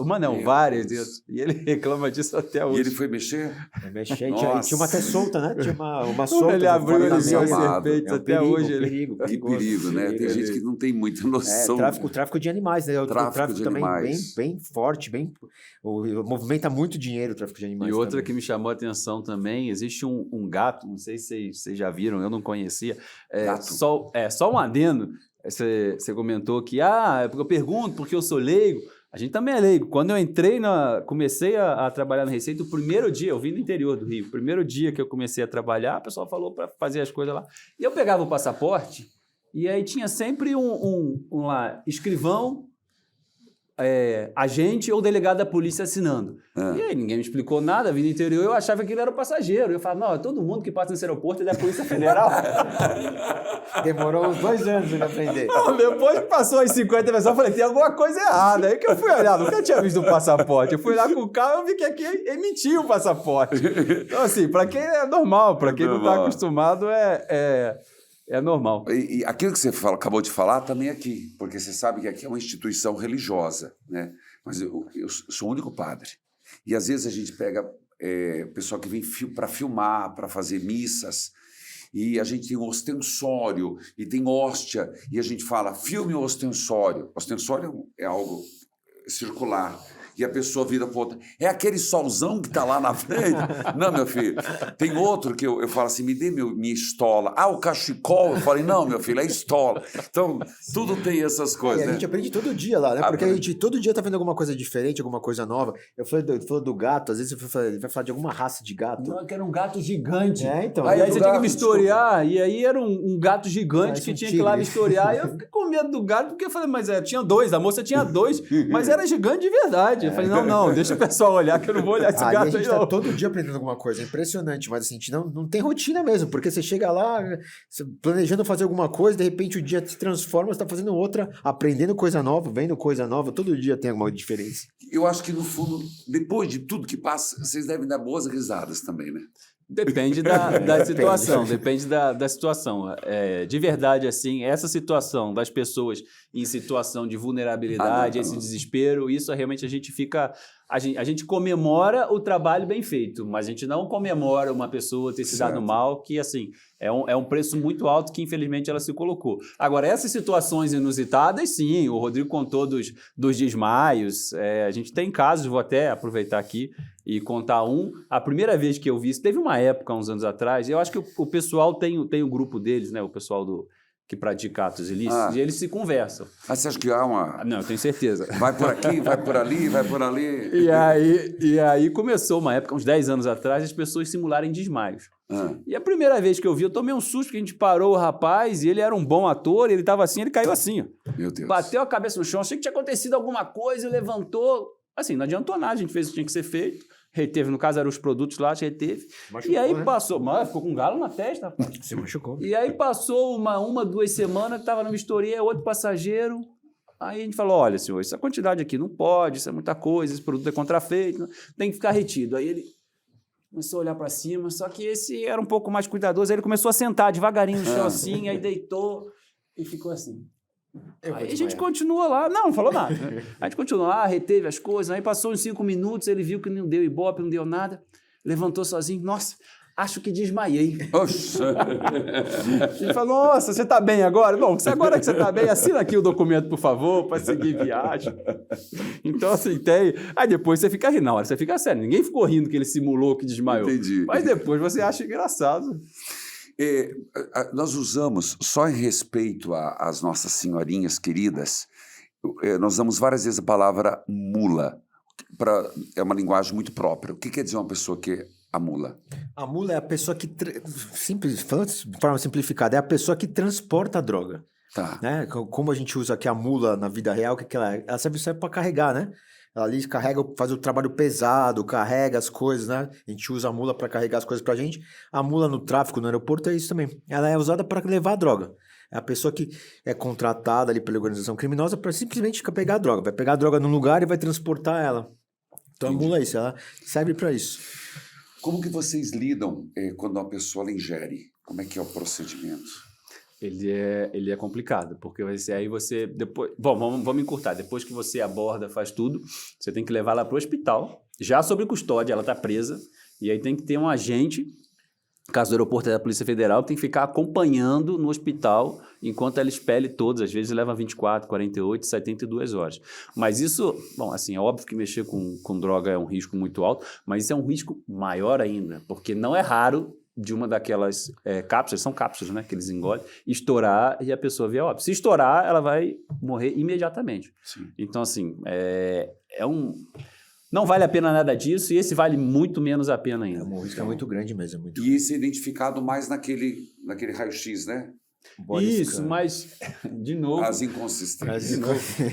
várias dentro. E ele reclama disso até hoje. E ele foi mexer? Tinha uma até solta, né? Tinha uma solta. Ele abriu, ele viu as serpentes até hoje. Que perigo, né? Tem gente que não tem muita noção. O tráfico de animais, né? O tráfico também bem forte, movimenta muito dinheiro o tráfico de animais. E outra que me chamou a atenção também, existe um gato, não sei se vocês já viram, eu não conhecia. Só um adendo, você comentou que, eu pergunto porque eu sou leigo. A gente também é leigo. Quando eu comecei a trabalhar na Receita, o primeiro dia, eu vim do interior do Rio, o primeiro dia que eu comecei a trabalhar, o pessoal falou para fazer as coisas lá. E eu pegava o passaporte, e aí tinha sempre um lá, escrivão, agente ou delegado da polícia assinando. E aí ninguém me explicou nada, a vida interior, eu achava que aquilo era o passageiro. Eu falava, não, é todo mundo que passa nesse aeroporto, ele é a Polícia Federal. Demorou uns 2 anos pra aprender. Não, depois que passou as 50 pessoas, eu falei, tem alguma coisa errada. Aí que eu fui olhar, nunca tinha visto o passaporte. Eu fui lá com o carro e vi que aqui emitia o passaporte. Então, assim, pra quem é normal, pra quem não tá acostumado, é normal. E aquilo que você acabou de falar também aqui, porque você sabe que aqui é uma instituição religiosa, né? Mas eu sou o único padre. E às vezes a gente pega pessoal que vem para filmar, para fazer missas, e a gente tem um ostensório, e tem hóstia, e a gente fala, filme o ostensório. Ostensório é algo circular. E a pessoa vira para outra. É aquele solzão que está lá na frente? Não, meu filho. Tem outro que eu falo assim, me dê minha estola. Ah, o cachecol. Eu falei, não, meu filho, é estola. Então, tudo tem essas coisas, né? A gente aprende todo dia lá, né? Porque a gente todo dia tá vendo alguma coisa diferente, alguma coisa nova. Eu falei do gato, às vezes ele vai falar de alguma raça de gato. Não, que era um gato gigante. Então. Aí você tinha que vistoriar, e aí era um gato gigante que tinha que ir lá vistoriar. E eu fiquei com medo do gato, porque eu falei, mas tinha 2, a moça tinha 2, mas era gigante de verdade. Eu falei, não, deixa o pessoal olhar, que eu não vou olhar esse gato aí, a gente tá todo dia aprendendo alguma coisa, é impressionante, mas assim, a gente não tem rotina mesmo, porque você chega lá planejando fazer alguma coisa, de repente o dia se transforma, você tá fazendo outra, aprendendo coisa nova, vendo coisa nova, todo dia tem alguma diferença. Eu acho que no fundo, depois de tudo que passa, vocês devem dar boas risadas também, né? Depende da situação, depende da situação. De verdade, assim, essa situação das pessoas em situação de vulnerabilidade, esse desespero, isso realmente a gente fica... A gente comemora o trabalho bem feito, mas a gente não comemora uma pessoa ter se dado mal, que, assim, é um preço muito alto que, infelizmente, ela se colocou. Agora, essas situações inusitadas, sim, o Rodrigo contou dos desmaios, a gente tem casos, vou até aproveitar aqui e contar um. A primeira vez que eu vi isso, teve uma época, uns anos atrás, eu acho que o pessoal tem o grupo deles, né, o pessoal que pratica atos ilícitos, e eles se conversam. Você acha que há uma... Não, eu tenho certeza. Vai por aqui, vai por ali, vai por ali. E aí começou uma época, uns 10 anos atrás, as pessoas simularem desmaios. E a primeira vez que eu vi, eu tomei um susto, porque a gente parou o rapaz, e ele era um bom ator, ele estava assim, ele caiu assim. Meu Deus. Bateu a cabeça no chão, achei que tinha acontecido alguma coisa, e levantou. Assim, não adiantou nada, a gente fez o que tinha que ser feito. Reteve, no caso, eram os produtos lá, reteve. Machucou, e aí passou, mas ficou com um galo na testa. Se machucou. E aí passou uma 2 semanas, estava na vistoria, outro passageiro. Aí a gente falou, olha, senhor, essa quantidade aqui não pode, isso é muita coisa, esse produto é contrafeito, tem que ficar retido. Aí ele começou a olhar para cima, só que esse era um pouco mais cuidadoso, aí ele começou a sentar devagarinho no chão assim, aí deitou e ficou assim. Aí a gente continua lá, não falou nada. A gente continuou lá, reteve as coisas, aí passou uns 5 minutos, ele viu que não deu ibope, não deu nada, levantou sozinho, nossa, acho que desmaiei. Ele falou, nossa, você tá bem agora? Não, agora que você tá bem, assina aqui o documento, por favor, para seguir viagem. Então, assim, tem... Aí depois você fica rindo, na hora você fica sério, ninguém ficou rindo que ele simulou que desmaiou. Entendi. Mas depois você acha engraçado. Nós usamos, só em respeito às nossas senhorinhas queridas, nós usamos várias vezes a palavra mula. É uma linguagem muito própria. O que quer dizer uma pessoa que é a mula? A mula é a pessoa que, falando de forma simplificada, é a pessoa que transporta a droga. Tá. Né? Como a gente usa aqui a mula na vida real, que ela é? Ela serve para carregar, né? Ela ali carrega, faz o trabalho pesado, carrega as coisas, né? A gente usa a mula para carregar as coisas pra gente. A mula no tráfico, no aeroporto, é isso também. Ela é usada para levar a droga. É a pessoa que é contratada ali pela organização criminosa para simplesmente pegar a droga. Vai pegar a droga num lugar e vai transportar ela. Então a mula é isso, ela serve para isso. Como que vocês lidam quando uma pessoa ingere? Como é que é o procedimento? Ele é complicado, porque aí você... Depois, bom, vamos encurtar. Depois que você aborda, faz tudo, você tem que levar ela para o hospital, já sob custódia, ela está presa, e aí tem que ter um agente, no caso do aeroporto é da Polícia Federal, que tem que ficar acompanhando no hospital enquanto ela expele todos. Às vezes leva 24, 48, 72 horas. Mas isso, bom, assim, é óbvio que mexer com droga é um risco muito alto, mas isso é um risco maior ainda, porque não é raro de uma daquelas cápsulas, são cápsulas, né, que eles engolem, estourar e a pessoa vir a óbito. Se estourar, ela vai morrer imediatamente. Sim. Então, assim, não vale a pena nada disso, e esse vale muito menos a pena ainda. O risco é muito grande mesmo. E isso é identificado mais naquele raio-x, né? Isso, mas, de novo... As inconsistências.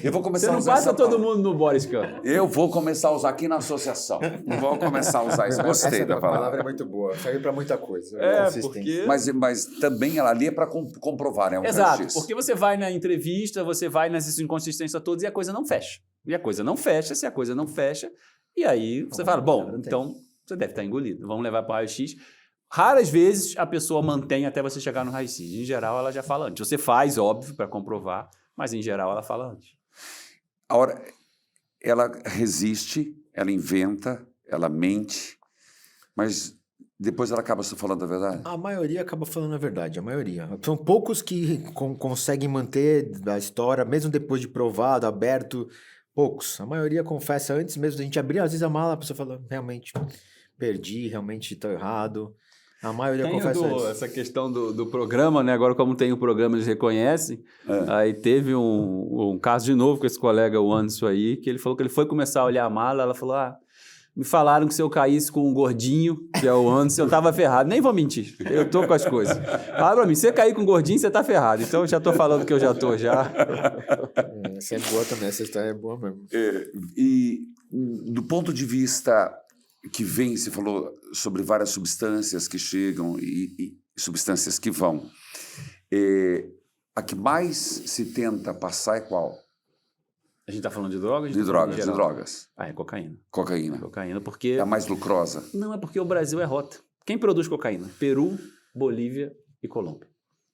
Eu vou começar Você a não usar passa essa todo palavra. mundo no Boris Kahn. Eu vou começar a usar aqui na associação. Vou começar a usar isso. Gostei da palavra. é muito boa, serve para muita coisa. Porque... Mas também ela ali é para comprovar, né? Exato, raio-x. porque você vai na entrevista, você vai nessas inconsistências todas e a coisa não fecha. E a coisa não fecha, se a coisa não fecha, e aí você fala, bom, então você deve estar engolido, vamos levar para o raio-x. Raras vezes a pessoa mantém até você chegar no raio-x. Em geral, ela já fala antes. Você faz, óbvio, para comprovar, mas em geral ela fala antes. A hora, ela resiste, ela inventa, ela mente, mas depois ela acaba falando a verdade? A maioria acaba falando a verdade, a maioria. São poucos que conseguem manter a história, mesmo depois de provado, aberto, poucos. A maioria confessa antes mesmo da gente abrir, às vezes a mala, a pessoa fala, realmente perdi, realmente estou errado. A maioria confessa antes. Essa questão do programa, né? Agora, como tem o programa, eles reconhecem. Aí teve um caso de novo com esse colega, o Anderson aí, que ele falou que ele foi começar a olhar a mala, ela falou, me falaram que se eu caísse com um gordinho, que é o Anderson, eu tava ferrado. Nem vou mentir, eu tô com as coisas. Fala pra mim, se você cair com um gordinho, você tá ferrado. Então, eu já tô falando que eu já tô, já. Essa é boa também, essa história é boa mesmo. E do ponto de vista que vem, você falou sobre várias substâncias que chegam e substâncias que vão. A que mais se tenta passar é qual? A gente tá falando de drogas? De drogas. É cocaína. Cocaína. Cocaína, porque... É a mais lucrosa? Não, é porque o Brasil é rota. Quem produz cocaína? Peru, Bolívia e Colômbia.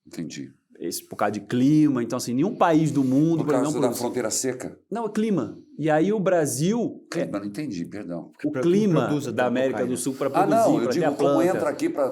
Entendi. Isso por causa de clima, então assim, nenhum país do mundo... Por causa não da produz. fronteira seca? Não, é clima. E aí o Brasil... Clima, não entendi, perdão. O clima da América do Sul para produzir... não, eu pra ter digo a como planta. entra aqui para...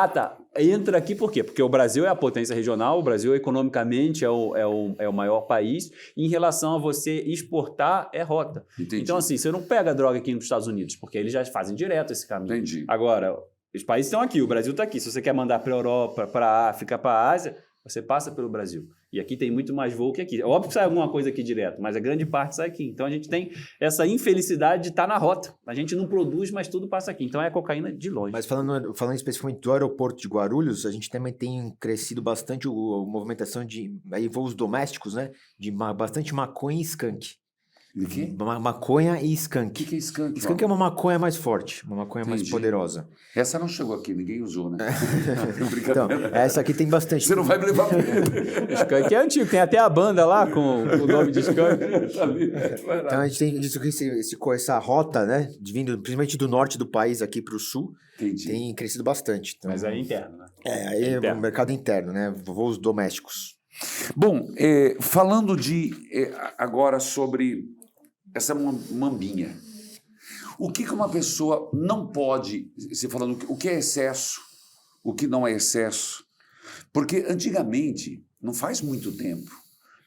Tá. Entra aqui por quê? Porque o Brasil é a potência regional, o Brasil economicamente é o maior país, e em relação a você exportar, é rota. Entendi. Então assim, você não pega droga aqui nos Estados Unidos, porque eles já fazem direto esse caminho. Entendi. Agora, os países estão aqui, o Brasil está aqui. Se você quer mandar para a Europa, para a África, para a Ásia, você passa pelo Brasil. E aqui tem muito mais voo que aqui. É óbvio que sai alguma coisa aqui direto, mas a grande parte sai aqui. Então a gente tem essa infelicidade de estar na rota. A gente não produz, mas tudo passa aqui. Então é a cocaína de longe. Mas falando especificamente do aeroporto de Guarulhos, a gente também tem crescido bastante a movimentação de voos domésticos, né? De bastante maconha e skunk. De quê? Maconha e O skunk. que é skunk? Skunk é uma maconha mais forte, uma maconha mais Entendi. poderosa. Essa não chegou aqui, ninguém usou, né? Então, Brincadeira. essa aqui tem bastante. Você não vai me levar para Skunk é antigo, tem até a banda lá com o nome de Skunk. Então a gente tem essa rota, né? Vindo principalmente do norte do país aqui para o sul, Entendi. tem crescido bastante. Então, Mas aí é interno, né? aí é o mercado interno, né? Voos domésticos. Bom, falando agora sobre essa mambinha. O que uma pessoa não pode... Você falando o que é excesso, o que não é excesso. Porque antigamente, não faz muito tempo,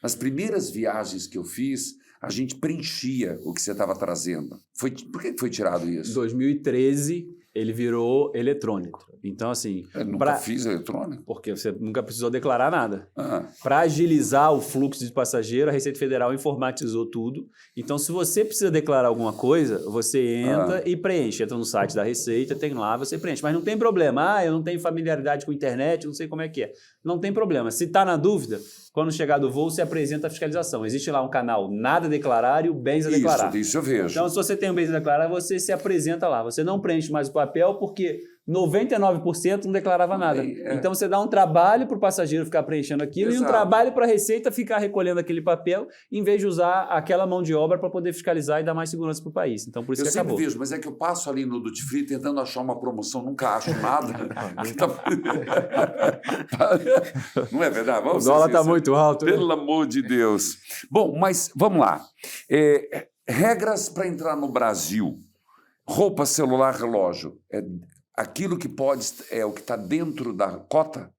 nas primeiras viagens que eu fiz, a gente preenchia o que você estava trazendo. Por que foi tirado Em isso? 2013, ele virou eletrônico. Então, assim... Eu nunca fiz eletrônico. Porque você nunca precisou declarar nada. Ah, Para agilizar o fluxo de passageiro, a Receita Federal informatizou tudo. Então, se você precisa declarar alguma coisa, você entra e preenche. Entra no site da Receita, tem lá, você preenche. Mas não tem problema. Eu não tenho familiaridade com a internet, não sei como é que é. Não tem problema. Se está na dúvida, quando chegar do voo, você apresenta a fiscalização. Existe lá um canal nada a declarar e o bens a declarar. Isso eu vejo. Então, se você tem um bens a declarar, você se apresenta lá. Você não preenche mais o papel porque 99% não declarava nada. Então, você dá um trabalho para o passageiro ficar preenchendo aquilo e um trabalho para a Receita ficar recolhendo aquele papel, em vez de usar aquela mão de obra para poder fiscalizar e dar mais segurança para o país. Então, por isso Eu que sempre acabou. vejo, mas é que eu passo ali no Duty Free tentando achar uma promoção, nunca acho nada. Não é verdade? O dólar está muito alto. Né? Pelo amor de Deus. Bom, mas vamos lá. Regras para entrar no Brasil. Roupa, celular, relógio. Aquilo que pode é o que está dentro da cota?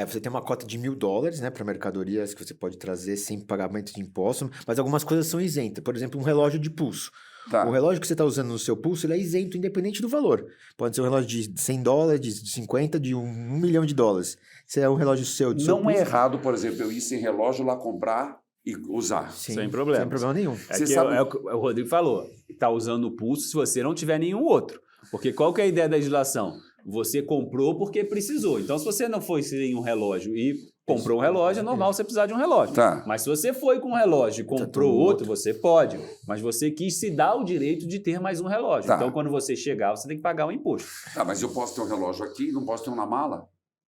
Você tem uma cota de $1.000, né, para mercadorias que você pode trazer sem pagamento de imposto, mas algumas coisas são isentas. Por exemplo, um relógio de pulso. Tá. O relógio que você está usando no seu pulso, ele é isento, independente do valor. Pode ser um relógio de $100, de 50, de $1 milhão. Se é um relógio seu, de seu Não pulso, é errado, por exemplo, eu ir sem relógio lá comprar e usar. sim, Sem problema. Sem problema nenhum. Você Que sabe- é o que o Rodrigo falou. Está usando o pulso se você não tiver nenhum outro. Porque qual que é a ideia da legislação? Você comprou porque precisou. Então, se você não for sem um relógio e comprou um relógio, é normal você precisar de um relógio. Tá. Mas se você foi com um relógio e comprou outro, você pode. Mas você quis se dar o direito de ter mais um relógio. Tá. Então, quando você chegar, você tem que pagar o imposto. Tá, mas eu posso ter um relógio aqui e não posso ter um na mala?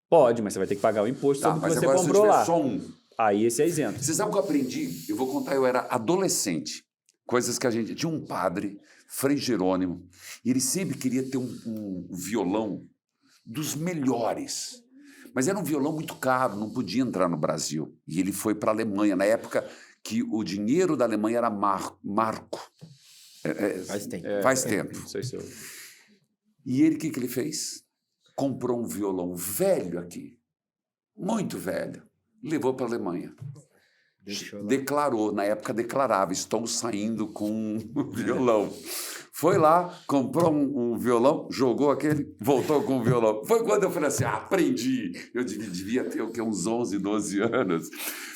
Pode, mas você vai ter que pagar o imposto sobre o que mas você agora comprou se eu tiver lá. só um. Aí esse é isento. Você sabe o que eu aprendi? Eu vou contar, eu era adolescente. Coisas que a gente... Tinha um padre, Frei Jerônimo, e ele sempre queria ter um violão dos melhores. Mas era um violão muito caro, não podia entrar no Brasil. E ele foi para a Alemanha, na época que o dinheiro da Alemanha era marco. Faz tempo. Faz tempo. Não sei se eu... E ele, o que ele fez? Comprou um violão velho aqui, muito velho, levou para a Alemanha. Declarou, na época declarava, estou saindo com um violão. Foi lá, comprou um violão, jogou aquele, voltou com o violão. Foi quando eu falei assim, aprendi. Eu devia ter o quê? Uns 11, 12 anos.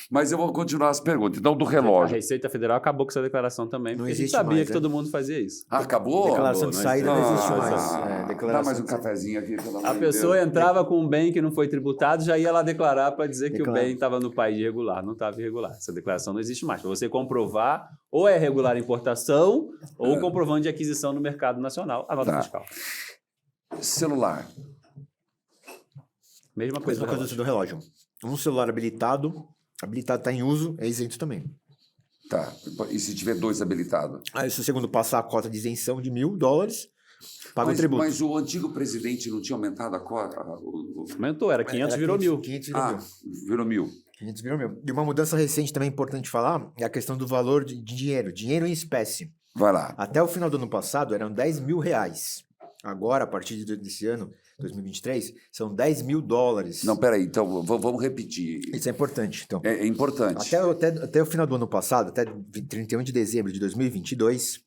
Mas eu vou continuar as perguntas. Então, do A relógio. Receita Federal acabou com essa declaração também, porque a gente existe sabia mais, que todo mundo fazia isso. Ah, acabou? Declaração de saída não existe mais. Dá mais um cafezinho aqui, pelo amor A de pessoa Deus. entrava com um bem que não foi tributado, já ia lá declarar para dizer que o Declara. bem estava no país irregular. Não estava irregular. Essa declaração não existe mais. Para você comprovar, ou é regular a importação, ou comprovante de aquisição no mercado nacional, a nota Tá. fiscal. Mesma Mesma coisa. do coisa relógio. do relógio. Um celular habilitado está em uso, é isento também. Tá. E se tiver 2 habilitados? Aí, se o segundo passar a cota de isenção de $1.000, paga o tributo. Mas o antigo presidente não tinha aumentado a cota? Aumentou, era 500, virou 1.000. 500 virou 1.000. Virou 1.000. 500 virou 1.000. E uma mudança recente também importante falar é a questão do valor de dinheiro. Dinheiro em espécie. Vai lá. Até o final do ano passado eram R$10.000. Agora, a partir desse ano, 2023, são $10.000. Não, peraí, então vamos repetir. Isso é importante. Então, É importante. até o final do ano passado, até 31 de dezembro de 2022,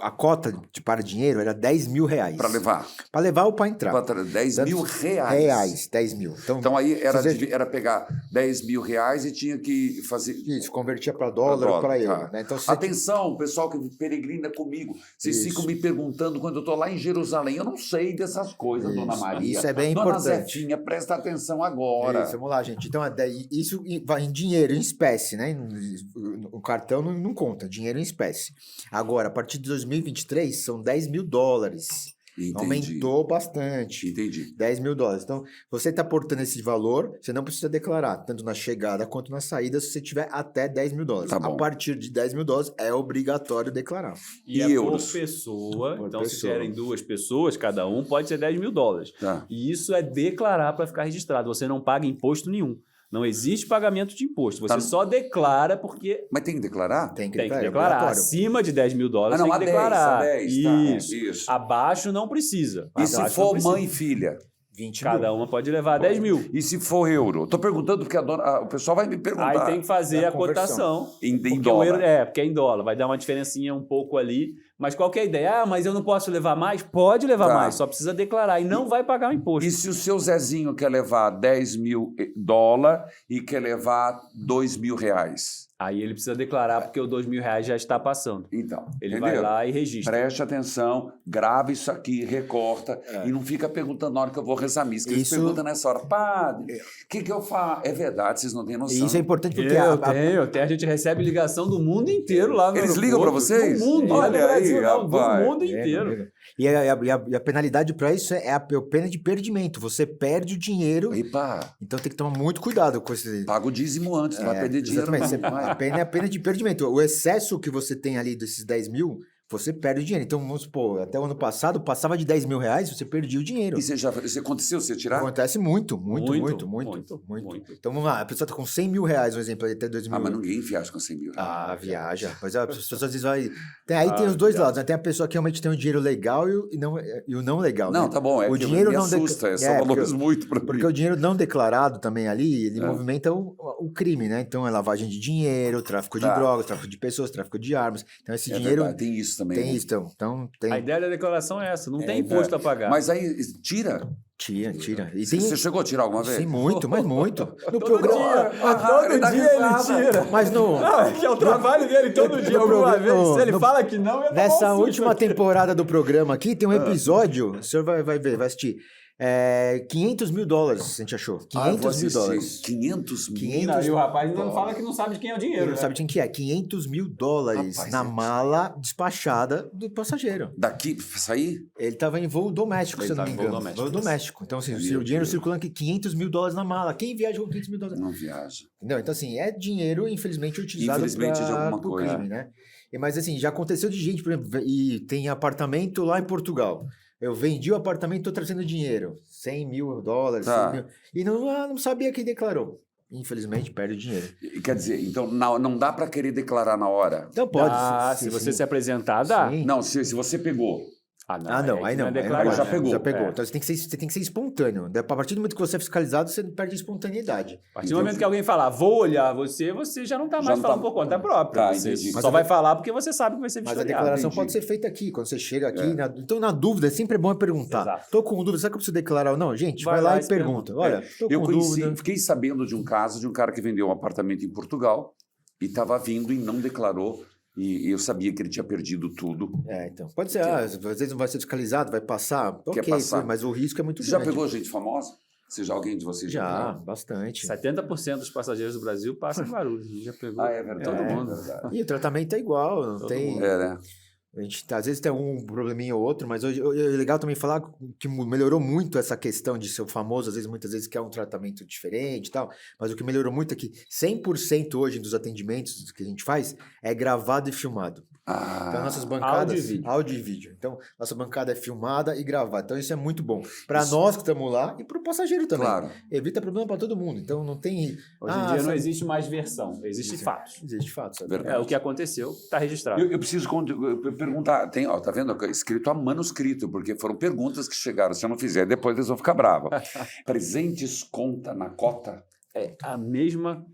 a cota para dinheiro era R$10.000. Para levar. Para levar ou para entrar. R$10.000. Reais, 10 mil. Então aí você- era pegar R$10.000 e tinha que fazer. Isso, convertia para dólar ou para euro. tá. Né? Então, se Atenção, pessoal que peregrina comigo. Vocês Isso. ficam me perguntando quando eu estou lá em Jerusalém. Eu não sei dessas coisas, Dona Isso. Maria. Isso é bem Dona importante. Zefinha, presta atenção agora. Isso, vamos lá, gente. Então, isso vai em dinheiro, em espécie, né? O cartão não conta, dinheiro em espécie. Agora, a partir de 2023, são $10.000. Entendi. Aumentou bastante. Entendi. $10.000. Então, você está aportando esse valor, você não precisa declarar, tanto na chegada quanto na saída, se você tiver até $10.000. Tá bom. A partir de $10.000 é obrigatório declarar. E E é euros? por pessoa. Por Então, pessoa. se tiverem 2 pessoas, cada um pode ser $10.000. Tá. E isso é declarar para ficar registrado. Você não paga imposto nenhum. Não existe pagamento de imposto. Você Tá. só declara porque Mas tem que declarar? Tem que tem que declarar. é declarar. obrigatório. Acima de $10.000 Ah, não, tem a que 10, declarar. a 10, Isso. tá, isso. Abaixo não precisa. E se Abaixo for não precisa. mãe e filha? 20 Cada mil. uma pode levar 10 mil. E se for euro? Estou perguntando porque o pessoal vai me perguntar. Aí tem que fazer É a a conversão. cotação. Em Porque o dólar. euro, porque é em dólar. Vai dar uma diferencinha um pouco ali. Mas qual que é a ideia? Ah, mas eu não posso levar mais? Pode levar Tá. mais, só precisa declarar. E não vai pagar o imposto. E se o seu Zezinho quer levar $10.000 e quer levar R$2.000? Aí ele precisa declarar, porque o R$2.000 já está passando. Então, Ele entendeu? vai lá e registra. Preste atenção, grava isso aqui, recorta e não fica perguntando na hora que eu vou rezar missa. Que eles Isso- perguntam nessa hora, padre, o que eu faço? É verdade, vocês não têm noção. E isso é importante porque Eu tenho. A gente recebe ligação do mundo inteiro lá no Eles aeroporto. ligam pra vocês? Do mundo, Olha não é do Brasil, aí, não, rapaz. do mundo inteiro. E a penalidade para isso é a pena de perdimento. Você perde o dinheiro, Epa, então tem que tomar muito cuidado com esse. paga o dízimo antes, não vai perder dinheiro Exatamente. não. A pena é a pena de perdimento. O excesso que você tem ali desses 10 mil, você perde o dinheiro. Então, vamos supor, até o ano passado, passava de R$10.000, você perdia o dinheiro. E isso aconteceu, você tirar? Acontece muito. Muito. Então, vamos lá, a pessoa tá com R$100.000, um exemplo, até 2000. Ah, mas ninguém viaja com R$100.000. Ah, viaja. Mas as pessoas às vezes vai. Aí tem os dois lados, né? Tem a pessoa que realmente tem o dinheiro legal e o não legal. Não, né? tá bom, é O que dinheiro me não assusta, são porque- valores muito para mim. Porque o dinheiro não declarado também ali, ele É. movimenta o crime, né? Então é lavagem de dinheiro, tráfico de Tá. drogas, tráfico de pessoas, tráfico de armas. Então esse É dinheiro verdade, tem isso também. tem né? isso. Então tem. A ideia da declaração é essa, não tem imposto a pagar. Mas aí, tira. Tira. E tem. Você chegou a tirar alguma vez? Sim, muito, mas muito. No Todo programa. dia, ele dá todo dia ele risada. tira. Mas no. Não, é que é o trabalho dele todo dia, no alguma programa- vez. Se ele no- fala que não, eu Nessa última temporada do programa aqui, tem um episódio, o senhor vai ver, vai assistir. $500 mil, a gente achou. $500 mil. 500 mil? 500 E o rapaz não fala que não sabe de quem é o dinheiro. Ele não sabe de quem que é. $500 mil na mala despachada do passageiro. Daqui, sair? Ele estava em voo doméstico, se eu não me engano. Voo doméstico. Então, assim, o dinheiro circulando aqui, $500 mil na mala. Quem viaja com $500 mil? Não viaja. Entendeu? Então, assim, é dinheiro, infelizmente, utilizado de alguma coisa. crime, né? Mas, assim, já aconteceu de gente, por exemplo, e tem apartamento lá em Portugal. Eu vendi o apartamento, estou trazendo dinheiro. $100 mil, Tá. 100 mil. E não sabia quem declarou. Infelizmente, perde o dinheiro. Quer dizer, então não dá para querer declarar na hora? Então pode. Se você se apresentar, dá. Sim. Não, se você pegou. Não, aí não. Aí já pegou. Já pegou. É. Então você tem que ser espontâneo. A partir do momento que você é fiscalizado, você perde a espontaneidade. A partir do momento que alguém falar, vou olhar você já não está mais falando por conta própria. Tá, Você entendi. só vai falar porque você sabe que vai ser Mas a vistoriado. declaração entendi. pode ser feita aqui, quando você chega aqui. Então, na dúvida, sempre é bom perguntar. Exato. Tô com dúvida, será que eu preciso declarar ou não? Gente, vai lá e pergunta. Olha, tô Eu com dúvida. fiquei sabendo de um caso de um cara que vendeu um apartamento em Portugal e estava vindo e não declarou. E eu sabia que ele tinha perdido tudo. Então. Pode ser, às vezes não vai ser fiscalizado, vai passar. Ok, passar. mas o risco é muito Você grande. já pegou gente famosa? Alguém de vocês Já, bastante. 70% dos passageiros do Brasil passam em Guarulhos. A gente já pegou. É verdade. Todo mundo. E o tratamento é igual, não tem... mundo. Né? A gente, às vezes tem um probleminha ou outro, mas hoje é legal também falar que melhorou muito essa questão de ser famoso, muitas vezes quer um tratamento diferente e tal, mas o que melhorou muito é que 100% hoje dos atendimentos que a gente faz é gravado e filmado. Então, nossas bancadas... Áudio e vídeo. Então, nossa bancada é filmada e gravada. Então, isso é muito bom. Para nós que estamos lá e para o passageiro também. Claro. Evita problema para todo mundo. Então, não tem... Hoje em dia não existe mais versão, existe fatos. Existe fatos. Verdade. É o que aconteceu, está registrado. Eu preciso perguntar, tá vendo? Escrito a manuscrito, porque foram perguntas que chegaram. Se eu não fizer, depois eles vão ficar bravos. Presentes conta na cota? É a mesma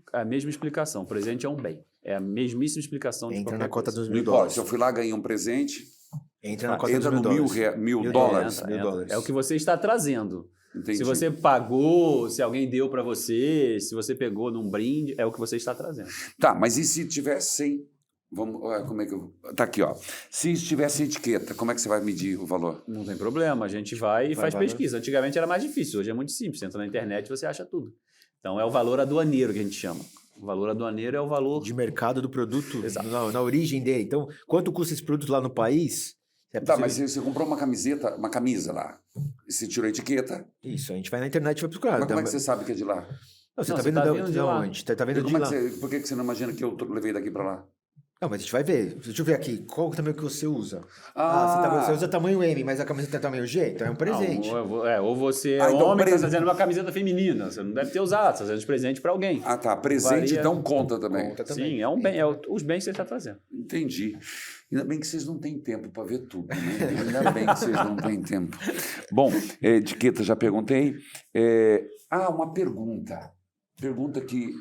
explicação. Presente é um bem. É a mesmíssima explicação de Entra na cota dos Não $1.000. importa, se eu fui lá, ganhei um presente, Entra na cota entra dos no $1.000. mil dólares. $1.000. É o que você está trazendo. Entendi. Se você pagou, se alguém deu para você, se você pegou num brinde, é o que você está trazendo. Tá, mas e se tivesse sem... como é que eu... Tá aqui, ó. Se tivesse etiqueta, como é que você vai medir o valor? Não tem problema, a gente vai e faz pesquisa. Antigamente era mais difícil, hoje é muito simples. Você entra na internet e você acha tudo. Então é o valor aduaneiro que a gente chama. O valor aduaneiro é o valor... De mercado do produto, na origem dele. Então, quanto custa esse produto lá no país? Tá, mas você comprou uma camisa lá, e você tirou a etiqueta. Isso, a gente vai na internet e vai procurar. Mas como é que você sabe que é de lá? Não, você Não, tá você vendo tá vendo de lá. onde? Tá vendo E de como é lá. por que você não imagina que eu levei daqui para lá? Não, mas a gente vai ver. Deixa eu ver aqui. Qual o tamanho que você usa? Ah. Você usa tamanho M, mas a camiseta tem tamanho G? Então é um presente. Não, ou você é então homem e está fazendo uma camiseta feminina. Você não deve ter usado, está fazendo de presente para alguém. Ah, tá. Presente, Varia. então conta também. Conta também. Sim, é um bem, os bens que você está trazendo. Entendi. Ainda bem que vocês não têm tempo para ver tudo, né? Ainda bem que vocês não têm tempo. Bom, etiqueta já perguntei. Uma pergunta. Pergunta que...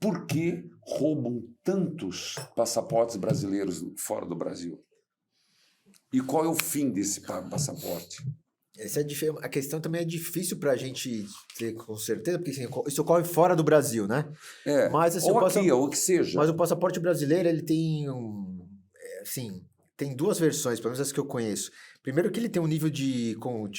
Por que roubam tantos passaportes brasileiros fora do Brasil? E qual é o fim desse passaporte? A questão também é difícil para a gente ter com certeza, porque assim, isso ocorre fora do Brasil, né? Mas, assim, ou aqui, ou que seja. Mas o passaporte brasileiro, ele tem tem duas versões, pelo menos as que eu conheço. Primeiro que ele tem um nível de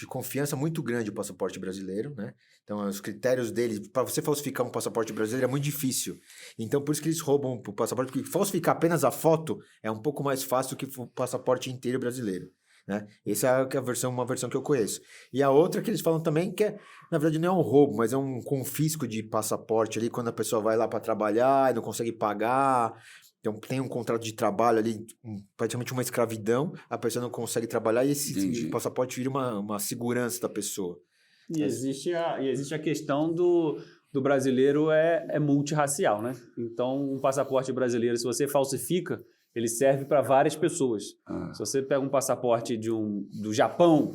confiança muito grande, o passaporte brasileiro, né? Então, os critérios dele, para você falsificar um passaporte brasileiro é muito difícil. Então, por isso que eles roubam o passaporte, porque falsificar apenas a foto é um pouco mais fácil do que o passaporte inteiro brasileiro, né? Essa é uma versão que eu conheço. E a outra que eles falam também que na verdade, não é um roubo, mas é um confisco de passaporte ali, quando a pessoa vai lá para trabalhar e não consegue pagar. Então, tem um contrato de trabalho ali, praticamente uma escravidão, a pessoa não consegue trabalhar e esse passaporte vira uma segurança da pessoa. E existe a questão do brasileiro é multirracial, né? Então, um passaporte brasileiro, se você falsifica, ele serve para várias pessoas. Se você pega um passaporte do Japão,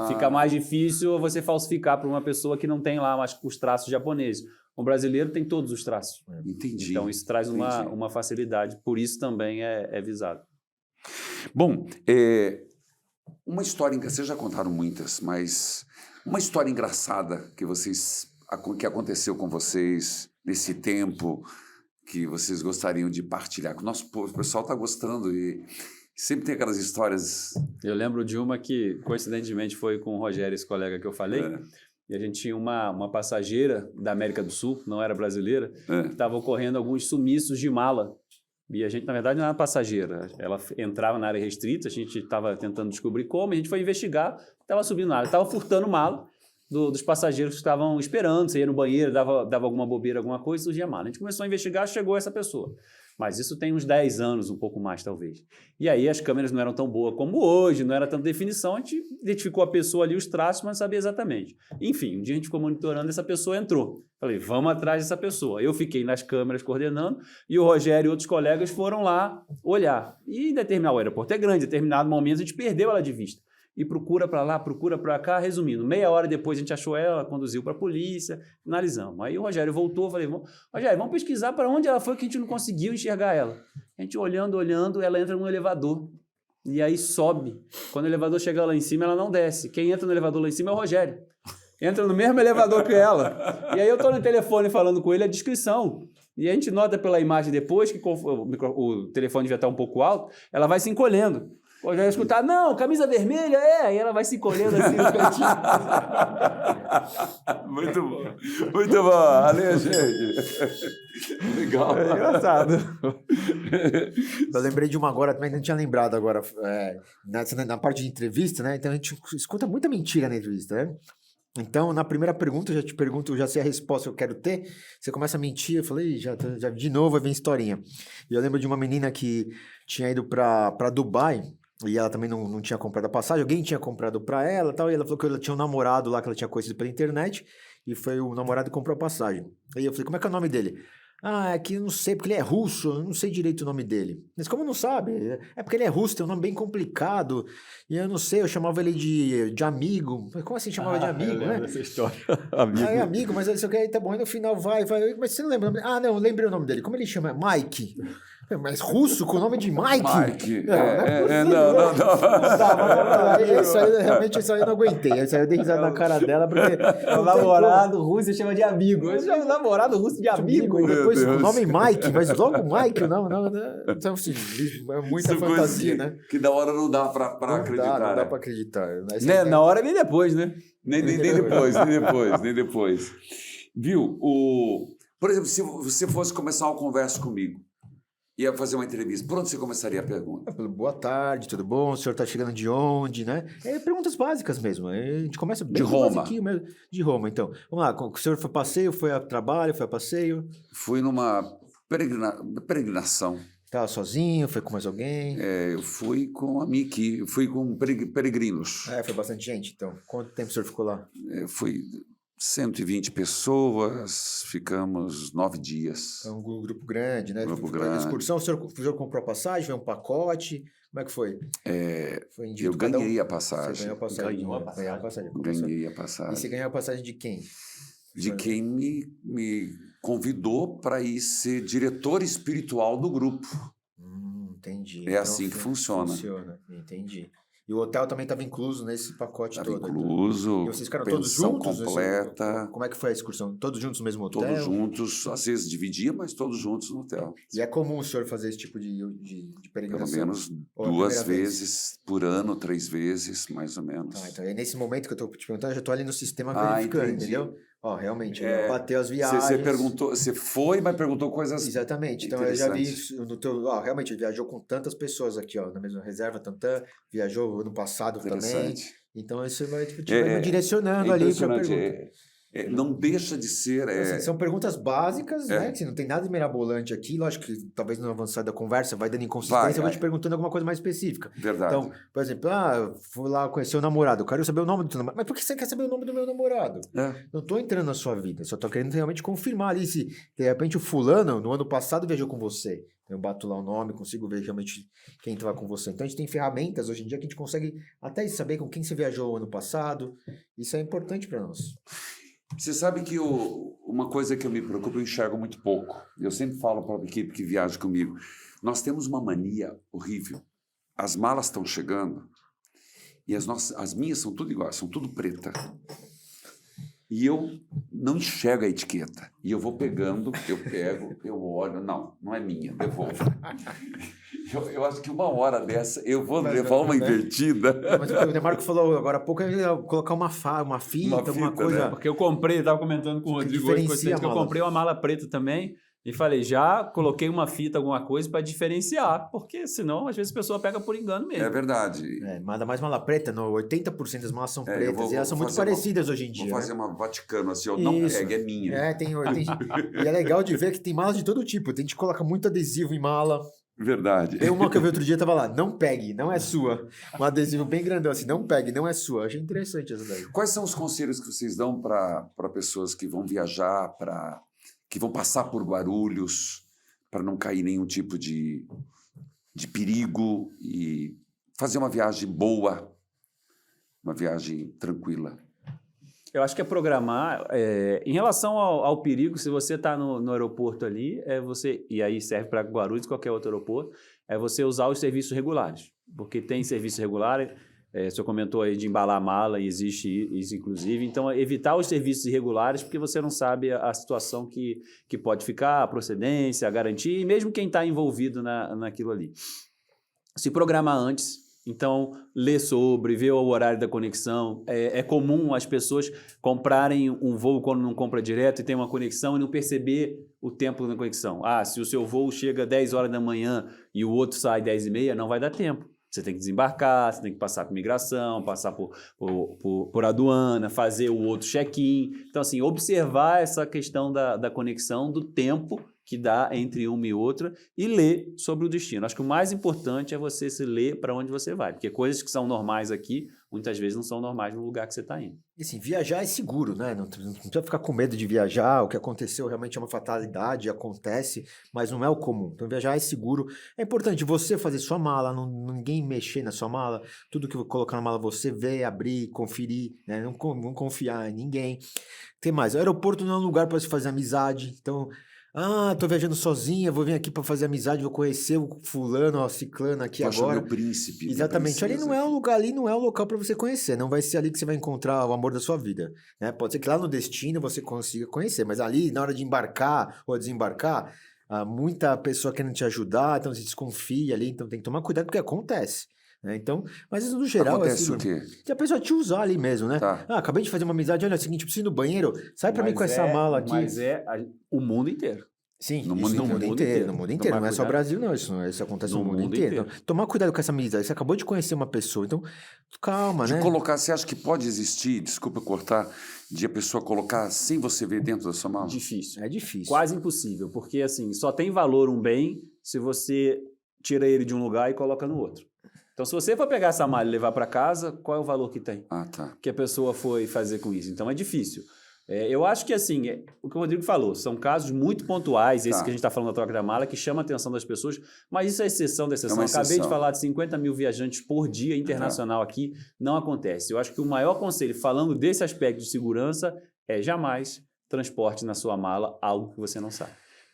fica mais difícil você falsificar para uma pessoa que não tem lá mais os traços japoneses. O brasileiro tem todos os traços. Entendi. Então, isso traz uma facilidade. Por isso também é visado. Bom, uma história... Vocês já contaram muitas, mas uma história engraçada que aconteceu com vocês nesse tempo que vocês gostariam de partilhar. O pessoal está gostando e Sempre tem aquelas histórias... Eu lembro de uma que, coincidentemente, foi com o Rogério, esse colega que eu falei, e a gente tinha uma passageira da América do Sul, não era brasileira, que estava ocorrendo alguns sumiços de mala. E a gente, na verdade, não era passageira. Ela entrava na área restrita, a gente estava tentando descobrir como, e a gente foi investigar, estava subindo na área, estava furtando mala dos passageiros que estavam esperando, você ia no banheiro, dava alguma bobeira, alguma coisa, surgia mala. A gente começou a investigar, chegou essa pessoa. Mas isso tem uns 10 anos, um pouco mais, talvez. E aí as câmeras não eram tão boas como hoje, não era tanta definição, a gente identificou a pessoa ali, os traços, mas não sabia exatamente. Enfim, um dia a gente ficou monitorando, essa pessoa entrou. Falei, vamos atrás dessa pessoa. Eu fiquei nas câmeras coordenando e o Rogério e outros colegas foram lá olhar. E em determinado, o aeroporto é grande, em determinado momento a gente perdeu ela de vista. E procura para lá, procura para cá, resumindo, meia hora depois a gente achou ela, conduziu para a polícia, finalizamos. Aí o Rogério voltou, falei, Rogério, vamos pesquisar para onde ela foi que a gente não conseguiu enxergar ela. A gente olhando, ela entra no elevador e aí sobe. Quando o elevador chega lá em cima, ela não desce. Quem entra no elevador lá em cima é o Rogério. Entra no mesmo elevador que ela. E aí eu estou no telefone falando com ele a descrição. E a gente nota pela imagem depois que o telefone já está um pouco alto, ela vai se encolhendo. Pô, já ia escutar, não, camisa vermelha, e ela vai se encolhendo assim no cantinho. Muito bom. Muito bom. Valeu, gente. Legal. É engraçado. Eu lembrei de uma agora, também não tinha lembrado agora, na parte de entrevista, né? Então a gente escuta muita mentira na entrevista, né? Então, na primeira pergunta, eu já te pergunto, já sei a resposta que eu quero ter, você começa a mentir, eu falei, já de novo vem historinha. E eu lembro de uma menina que tinha ido para Dubai, e ela também não tinha comprado a passagem, alguém tinha comprado para ela e tal, e ela falou que ela tinha um namorado lá que ela tinha conhecido pela internet, e foi o namorado que comprou a passagem. Aí eu falei, como é que é o nome dele? Ah, é que eu não sei, porque ele é russo, eu não sei direito o nome dele. Mas como não sabe? É porque ele é russo, tem um nome bem complicado, e eu não sei, eu chamava ele de amigo. Mas como assim chamava de amigo, né? Essa história. Amigo. Ah, é amigo, mas isso aqui tá bom, e no final vai, mas você não lembra o nome dele? Ah, não, eu lembrei o nome dele. Como ele chama? Mike. Mas russo com o nome de Mike? Mike. Não. Isso aí, realmente, isso aí eu não aguentei. Isso aí eu dei risada na cara dela, porque... O namorado russo chama de amigo. Eu chamo o namorado russo de amigo. E depois o nome Mike, mas logo Mike, não. Então, assim, é muita fantasia, né? Que da hora não dá pra acreditar. Não dá pra acreditar. Né? Na hora nem depois, né? Nem depois. Viu? Por exemplo, se você fosse começar uma conversa comigo, ia fazer uma entrevista, por onde você começaria a pergunta? Boa tarde, tudo bom? O senhor está chegando de onde, né? Perguntas básicas mesmo. A gente começa bem de Roma. Mesmo. De Roma, então. Vamos lá, o senhor foi a passeio, foi a trabalho, foi a passeio? Fui numa peregrinação. Estava sozinho, foi com mais alguém? Eu fui com a minha equipe, fui com peregrinos. Foi bastante gente, então. Quanto tempo o senhor ficou lá? Fui 120 pessoas, ficamos 9 dias. É um grupo grande, né? Grupo grande. Excursão, o senhor comprou a passagem, foi um pacote? Como é que foi? Foi eu ganhei a passagem. Você ganhou a passagem. Ganhou a passagem. Ganhei a passagem. E você ganhou a passagem de quem? De quem me convidou para ir ser diretor espiritual do grupo. Entendi. É então, assim que funciona. Entendi. E o hotel também estava incluso nesse pacote todo? Estava incluso. E vocês ficaram todos juntos? Completa. Como é que foi a excursão? Todos juntos no mesmo hotel? Todos juntos, às vezes dividia, mas todos juntos no hotel. E é comum o senhor fazer esse tipo de peregrinação? Pelo menos 2 vezes por ano, 3 vezes, mais ou menos. Então é nesse momento que eu estou te perguntando, eu já estou ali no sistema verificando, entendeu? Realmente, bateu as viagens. Você perguntou, você foi, mas perguntou coisas. Exatamente. Então eu já vi no teu. Realmente, viajou com tantas pessoas aqui, na mesma reserva, Tantã, viajou ano passado também. Então isso vai me direcionando ali para a pergunta. Não deixa de ser. Assim, são perguntas básicas, né? Que não tem nada de mirabolante aqui. Lógico que talvez no avançar da conversa vai dando inconsistência, eu vou te perguntando alguma coisa mais específica. Verdade. Então, por exemplo, fui lá conhecer o namorado, eu quero saber o nome do teu namorado. Mas por que você quer saber o nome do meu namorado? Não estou entrando na sua vida, só estou querendo realmente confirmar ali se, de repente, o fulano, no ano passado, viajou com você. Eu bato lá o nome, consigo ver realmente quem estava com você. Então, a gente tem ferramentas hoje em dia que a gente consegue até saber com quem você viajou ano passado. Isso é importante para nós. Você sabe que uma coisa que eu me preocupo, eu enxergo muito pouco. Eu sempre falo para a equipe que viaja comigo. Nós temos uma mania horrível. As malas estão chegando e as minhas são tudo iguais, são tudo preta. E eu não enxergo a etiqueta. E eu vou pegando, eu olho. Não é minha, devolvo. Eu acho que uma hora dessa eu vou levar uma invertida. Mas o Demarco falou agora há pouco, ele ia colocar uma fita, alguma coisa. Né? Porque eu comprei, estava comentando com o Rodrigo hoje, que eu comprei uma mala preta também. E falei, já coloquei uma fita, alguma coisa para diferenciar, porque senão às vezes a pessoa pega por engano mesmo. É verdade. Manda mais mala preta, 80% das malas são pretas, e elas são muito parecidas hoje em dia. Vou fazer uma Vaticano assim, não pega, é minha. E é legal de ver que tem malas de todo tipo, tem gente que coloca muito adesivo em mala. Verdade. Tem uma que eu vi outro dia, tava lá, não pegue, não é sua. Um adesivo bem grandão assim, não pegue, não é sua. Achei interessante essa daí. Quais são os conselhos que vocês dão para pessoas que vão viajar, que vão passar por Guarulhos, para não cair em nenhum tipo de perigo e fazer uma viagem boa, uma viagem tranquila? Eu acho que é programar. Em relação ao perigo, se você está no aeroporto ali, e aí serve para Guarulhos, qualquer outro aeroporto, é você usar os serviços regulares. Porque tem serviço regular, o senhor comentou aí de embalar a mala, e existe isso inclusive. Então, evitar os serviços irregulares, porque você não sabe a situação que pode ficar, a procedência, a garantia, e mesmo quem está envolvido naquilo ali. Se programar antes. Então, ler sobre, ver o horário da conexão. É comum as pessoas comprarem um voo quando não compra direto e tem uma conexão e não perceber o tempo da conexão. Se o seu voo chega às 10 horas da manhã e o outro sai às 10h30, não vai dar tempo. Você tem que desembarcar, você tem que passar por migração, passar por aduana, fazer o outro check-in. Então, assim, observar essa questão da conexão, do tempo que dá entre uma e outra e ler sobre o destino. Acho que o mais importante é você se ler para onde você vai, porque coisas que são normais aqui, muitas vezes não são normais no lugar que você está indo. E assim, viajar é seguro, né? Não precisa ficar com medo de viajar, o que aconteceu realmente é uma fatalidade, acontece, mas não é o comum. Então viajar é seguro. É importante você fazer sua mala, ninguém mexer na sua mala, tudo que eu colocar na mala você ver, abrir, conferir, né? Não confiar em ninguém. Tem mais, o aeroporto não é um lugar para se fazer amizade, então... tô viajando sozinha, vou vir aqui para fazer amizade, vou conhecer o fulano, ciclano aqui agora. Meu príncipe. Exatamente, ali não é um lugar, ali não é um local para você conhecer, não vai ser ali que você vai encontrar o amor da sua vida, né? Pode ser que lá no destino você consiga conhecer, mas ali na hora de embarcar ou desembarcar, muita pessoa querendo te ajudar, então você desconfia ali, então tem que tomar cuidado porque acontece. Então, mas no geral... Acontece o quê? Se a pessoa te usar ali mesmo, né? Tá. Acabei de fazer uma amizade, olha, é o seguinte, preciso ir no banheiro, sai pra mim com essa mala aqui. Mas o mundo inteiro. Sim, no mundo inteiro. No mundo inteiro, não é só Brasil não, isso acontece no mundo inteiro. Então, tomar cuidado com essa amizade, você acabou de conhecer uma pessoa, então calma, né? Você acha que pode existir, desculpa cortar, de a pessoa colocar sem você ver dentro da sua mala? Difícil. É difícil. Quase impossível, porque assim, só tem valor um bem se você tira ele de um lugar e coloca no outro. Então, se você for pegar essa malha e levar para casa, qual é o valor que tem? Tá. Que a pessoa foi fazer com isso. Então, é difícil. Eu acho que, assim, o que o Rodrigo falou, são casos muito pontuais, esse que a gente está falando da troca da mala, que chama a atenção das pessoas, mas isso é exceção da exceção. Acabei de falar de 50 mil viajantes por dia internacional aqui, não acontece. Eu acho que o maior conselho, falando desse aspecto de segurança, é jamais transporte na sua mala algo que você não sabe.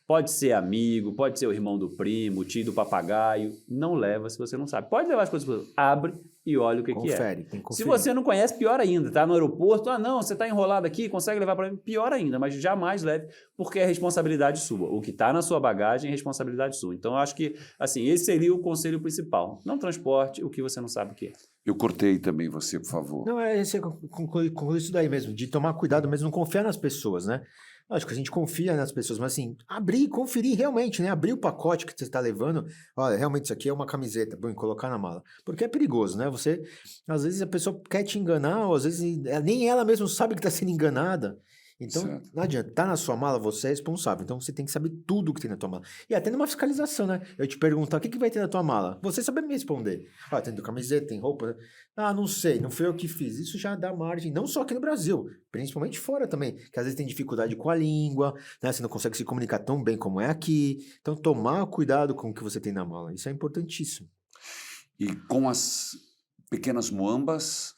Pode ser amigo, pode ser o irmão do primo, o tio do papagaio. Não leva se você não sabe. Pode levar as coisas, abre e olha o que é. Confere, tem que conferir. Se você não conhece, pior ainda. Tá no aeroporto, não, você está enrolado aqui, consegue levar para mim? Pior ainda, mas jamais leve, porque é responsabilidade sua. O que está na sua bagagem é responsabilidade sua. Então, eu acho que, assim, esse seria o conselho principal. Não transporte o que você não sabe o que é. Eu cortei também você, por favor. Não, você conclui isso daí mesmo, de tomar cuidado mesmo, não confiar nas pessoas, né? Acho que a gente confia nas pessoas, mas assim, abrir, conferir realmente, né? Abrir o pacote que você está levando, olha, realmente isso aqui é uma camiseta, bom, colocar na mala. Porque é perigoso, né? Você, às vezes a pessoa quer te enganar, ou às vezes nem ela mesma sabe que está sendo enganada. Então, certo. Não adianta, tá na sua mala, você é responsável. Então, você tem que saber tudo que tem na tua mala. E até numa fiscalização, né? Eu te perguntar, o que vai ter na tua mala? Você sabe me responder. Tem camiseta, tem roupa. Não sei, não foi eu que fiz. Isso já dá margem, não só aqui no Brasil, principalmente fora também, que às vezes tem dificuldade com a língua, né? Você não consegue se comunicar tão bem como é aqui. Então, tomar cuidado com o que você tem na mala. Isso é importantíssimo. E com as pequenas muambas,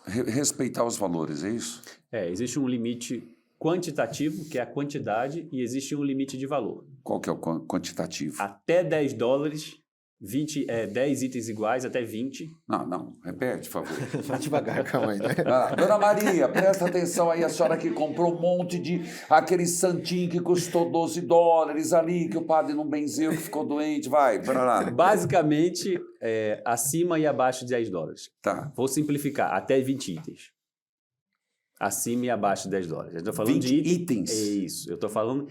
respeitar os valores, é isso? Existe um limite quantitativo, que é a quantidade, e existe um limite de valor. Qual que é o quantitativo? Até $10 10 itens iguais até 20. Não, repete, por favor. Vai devagar, calma aí, né? Dona Maria, presta atenção aí, a senhora que comprou um monte de aquele santinho que custou $12 ali, que o padre não benzeu, que ficou doente, vai, para lá. Basicamente, acima e abaixo de $10. Tá. Vou simplificar, até 20 itens. Acima e abaixo de $10. Eu estou falando 20 de itens? É isso, eu estou falando...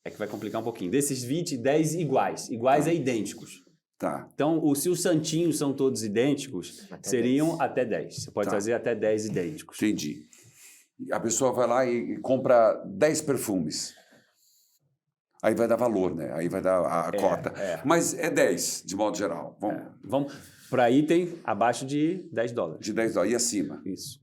É que vai complicar um pouquinho. Desses 20, 10 iguais. Iguais é idênticos. Tá. Então, se os santinhos são todos idênticos, seriam até 10. Você pode trazer até 10 idênticos. Entendi. A pessoa vai lá e compra 10 perfumes. Aí vai dar valor, né? Aí vai dar a cota. Mas é 10, de modo geral. Vamos para item abaixo de $10. De $10. E acima? Isso.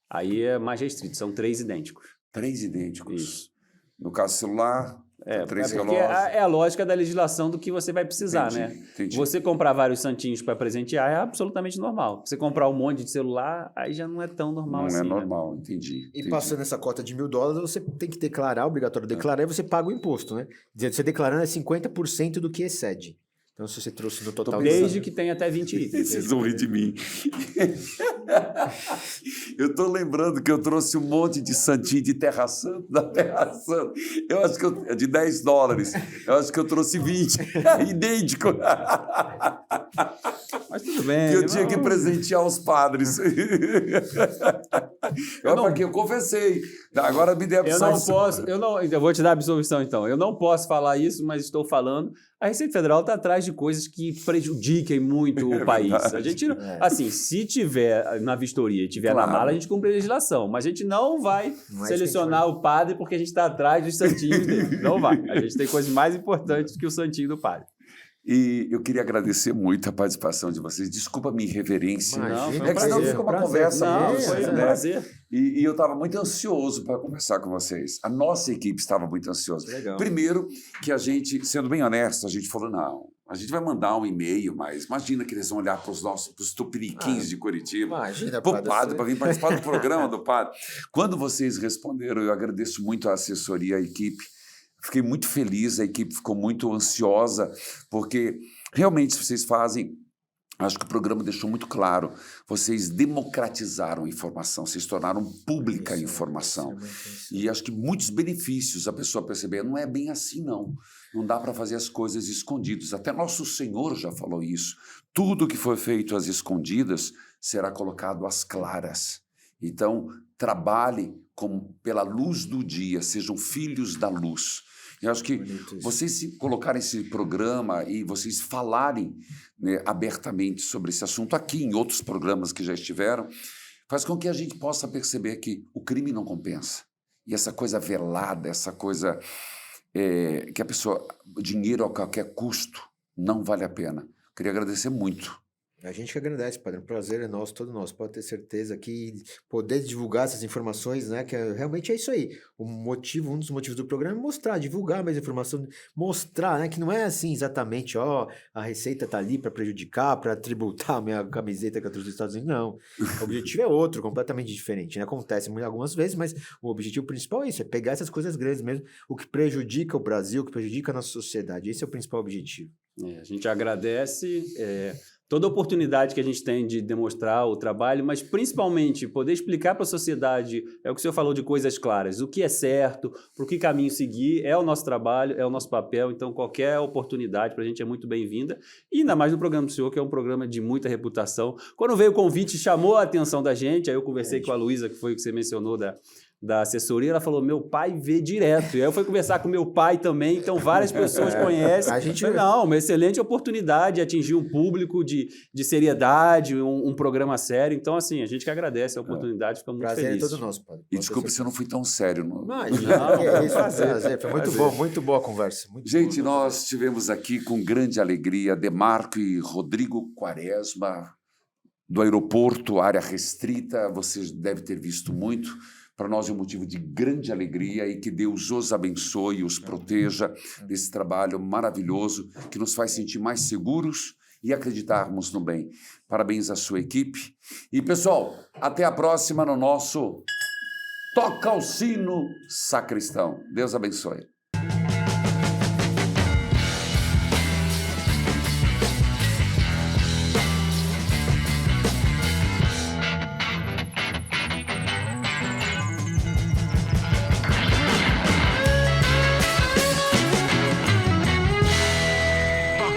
Aí é mais restrito, são 3 idênticos. 3 idênticos. Isso. No caso celular, 3 porque relógios. é a lógica da legislação do que você vai precisar, Entendi, né? entendi. Você comprar vários santinhos para presentear é absolutamente normal. Você comprar um monte de celular, aí já não é tão normal Não assim. é né? normal, entendi. E passando essa cota de $1.000, você tem que declarar, obrigatório declarar, e você paga o imposto, né? Você declarando é 50% do que excede. Então, se você trouxe no total... Desde que tenha até 20 itens. Vocês vão rir de mim. Eu estou lembrando que eu trouxe um monte de santinho de Terra Santa, da Terra Santa. Eu acho que de $10. Eu acho que eu trouxe 20. Idêntico. Mas tudo bem. Que eu tinha que presentear os padres. Porque eu confessei. Agora me dê a Eu não posso, eu vou te dar a absolvição então. Eu não posso falar isso, mas estou falando. A Receita Federal está atrás de coisas que prejudiquem muito o país. A gente, assim, se tiver na vistoria e tiver na mala, a gente cumpre a legislação. Mas a gente não vai selecionar o padre porque a gente está atrás dos santinhos dele. Não vai. A gente tem coisas mais importantes que o santinho do padre. E eu queria agradecer muito a participação de vocês. Desculpa a minha irreverência. Não, foi um é que senão prazer. fica uma conversa. Não, foi um prazer. E eu estava muito ansioso para conversar com vocês. A nossa equipe estava muito ansiosa. Legal. Primeiro, que a gente, sendo bem honesto, a gente falou, não, a gente vai mandar um e-mail, mas imagina que eles vão olhar para os tupiniquins de Curitiba. Imagina, Para o padre, para vir participar do programa do padre. Quando vocês responderam, eu agradeço muito a assessoria, a equipe. Fiquei muito feliz, a equipe ficou muito ansiosa, porque realmente vocês fazem... Acho que o programa deixou muito claro. Vocês democratizaram a informação, vocês tornaram pública a informação. E acho que muitos benefícios a pessoa perceber. Não é bem assim, não. Não dá para fazer as coisas escondidas. Até Nosso Senhor já falou isso. Tudo que foi feito às escondidas será colocado às claras. Então, trabalhe pela luz do dia, sejam filhos da luz. Eu acho que vocês se colocarem esse programa e vocês falarem, né, abertamente sobre esse assunto aqui, em outros programas que já estiveram, faz com que a gente possa perceber que o crime não compensa. E essa coisa velada, essa coisa que a pessoa... Dinheiro a qualquer custo não vale a pena. Queria agradecer muito. A gente que agradece, padre. Um prazer é nosso, todo nosso. Pode ter certeza que poder divulgar essas informações, né? Que realmente é isso aí. Um dos motivos do programa é mostrar, divulgar mais informação, mostrar, né? Que não é assim exatamente, a receita tá ali para prejudicar, para tributar a minha camiseta que eu trouxe dos Estados Unidos. Não. O objetivo é outro, completamente diferente, né? Acontece algumas vezes, mas o objetivo principal é isso, é pegar essas coisas grandes mesmo, o que prejudica o Brasil, o que prejudica a nossa sociedade. Esse é o principal objetivo. A gente agradece toda a oportunidade que a gente tem de demonstrar o trabalho, mas principalmente poder explicar para a sociedade, é o que o senhor falou de coisas claras, o que é certo, por que caminho seguir, é o nosso trabalho, é o nosso papel, então qualquer oportunidade para a gente é muito bem-vinda, e ainda mais no programa do senhor, que é um programa de muita reputação. Quando veio o convite, chamou a atenção da gente, aí eu conversei com a Luísa, que foi o que você mencionou da assessoria, ela falou, meu pai vê direto. E aí eu fui conversar com meu pai também, então várias pessoas conhecem. A gente... Não, uma excelente oportunidade de atingir um público de seriedade, um programa sério. Então, assim, a gente que agradece a oportunidade, fica muito feliz. Prazer é todo nosso, padre. E desculpe se eu não fui tão sério. Prazer. Foi muito boa a conversa. Gente, nós tivemos aqui com grande alegria Demarco e Rodrigo Quaresma, do aeroporto, área restrita. Vocês devem ter visto muito. Para nós é um motivo de grande alegria e que Deus os abençoe e os proteja desse trabalho maravilhoso que nos faz sentir mais seguros e acreditarmos no bem. Parabéns à sua equipe. E, pessoal, até a próxima no nosso Toca o Sino Sacristão. Deus abençoe.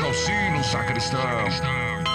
ao sino, sacristão.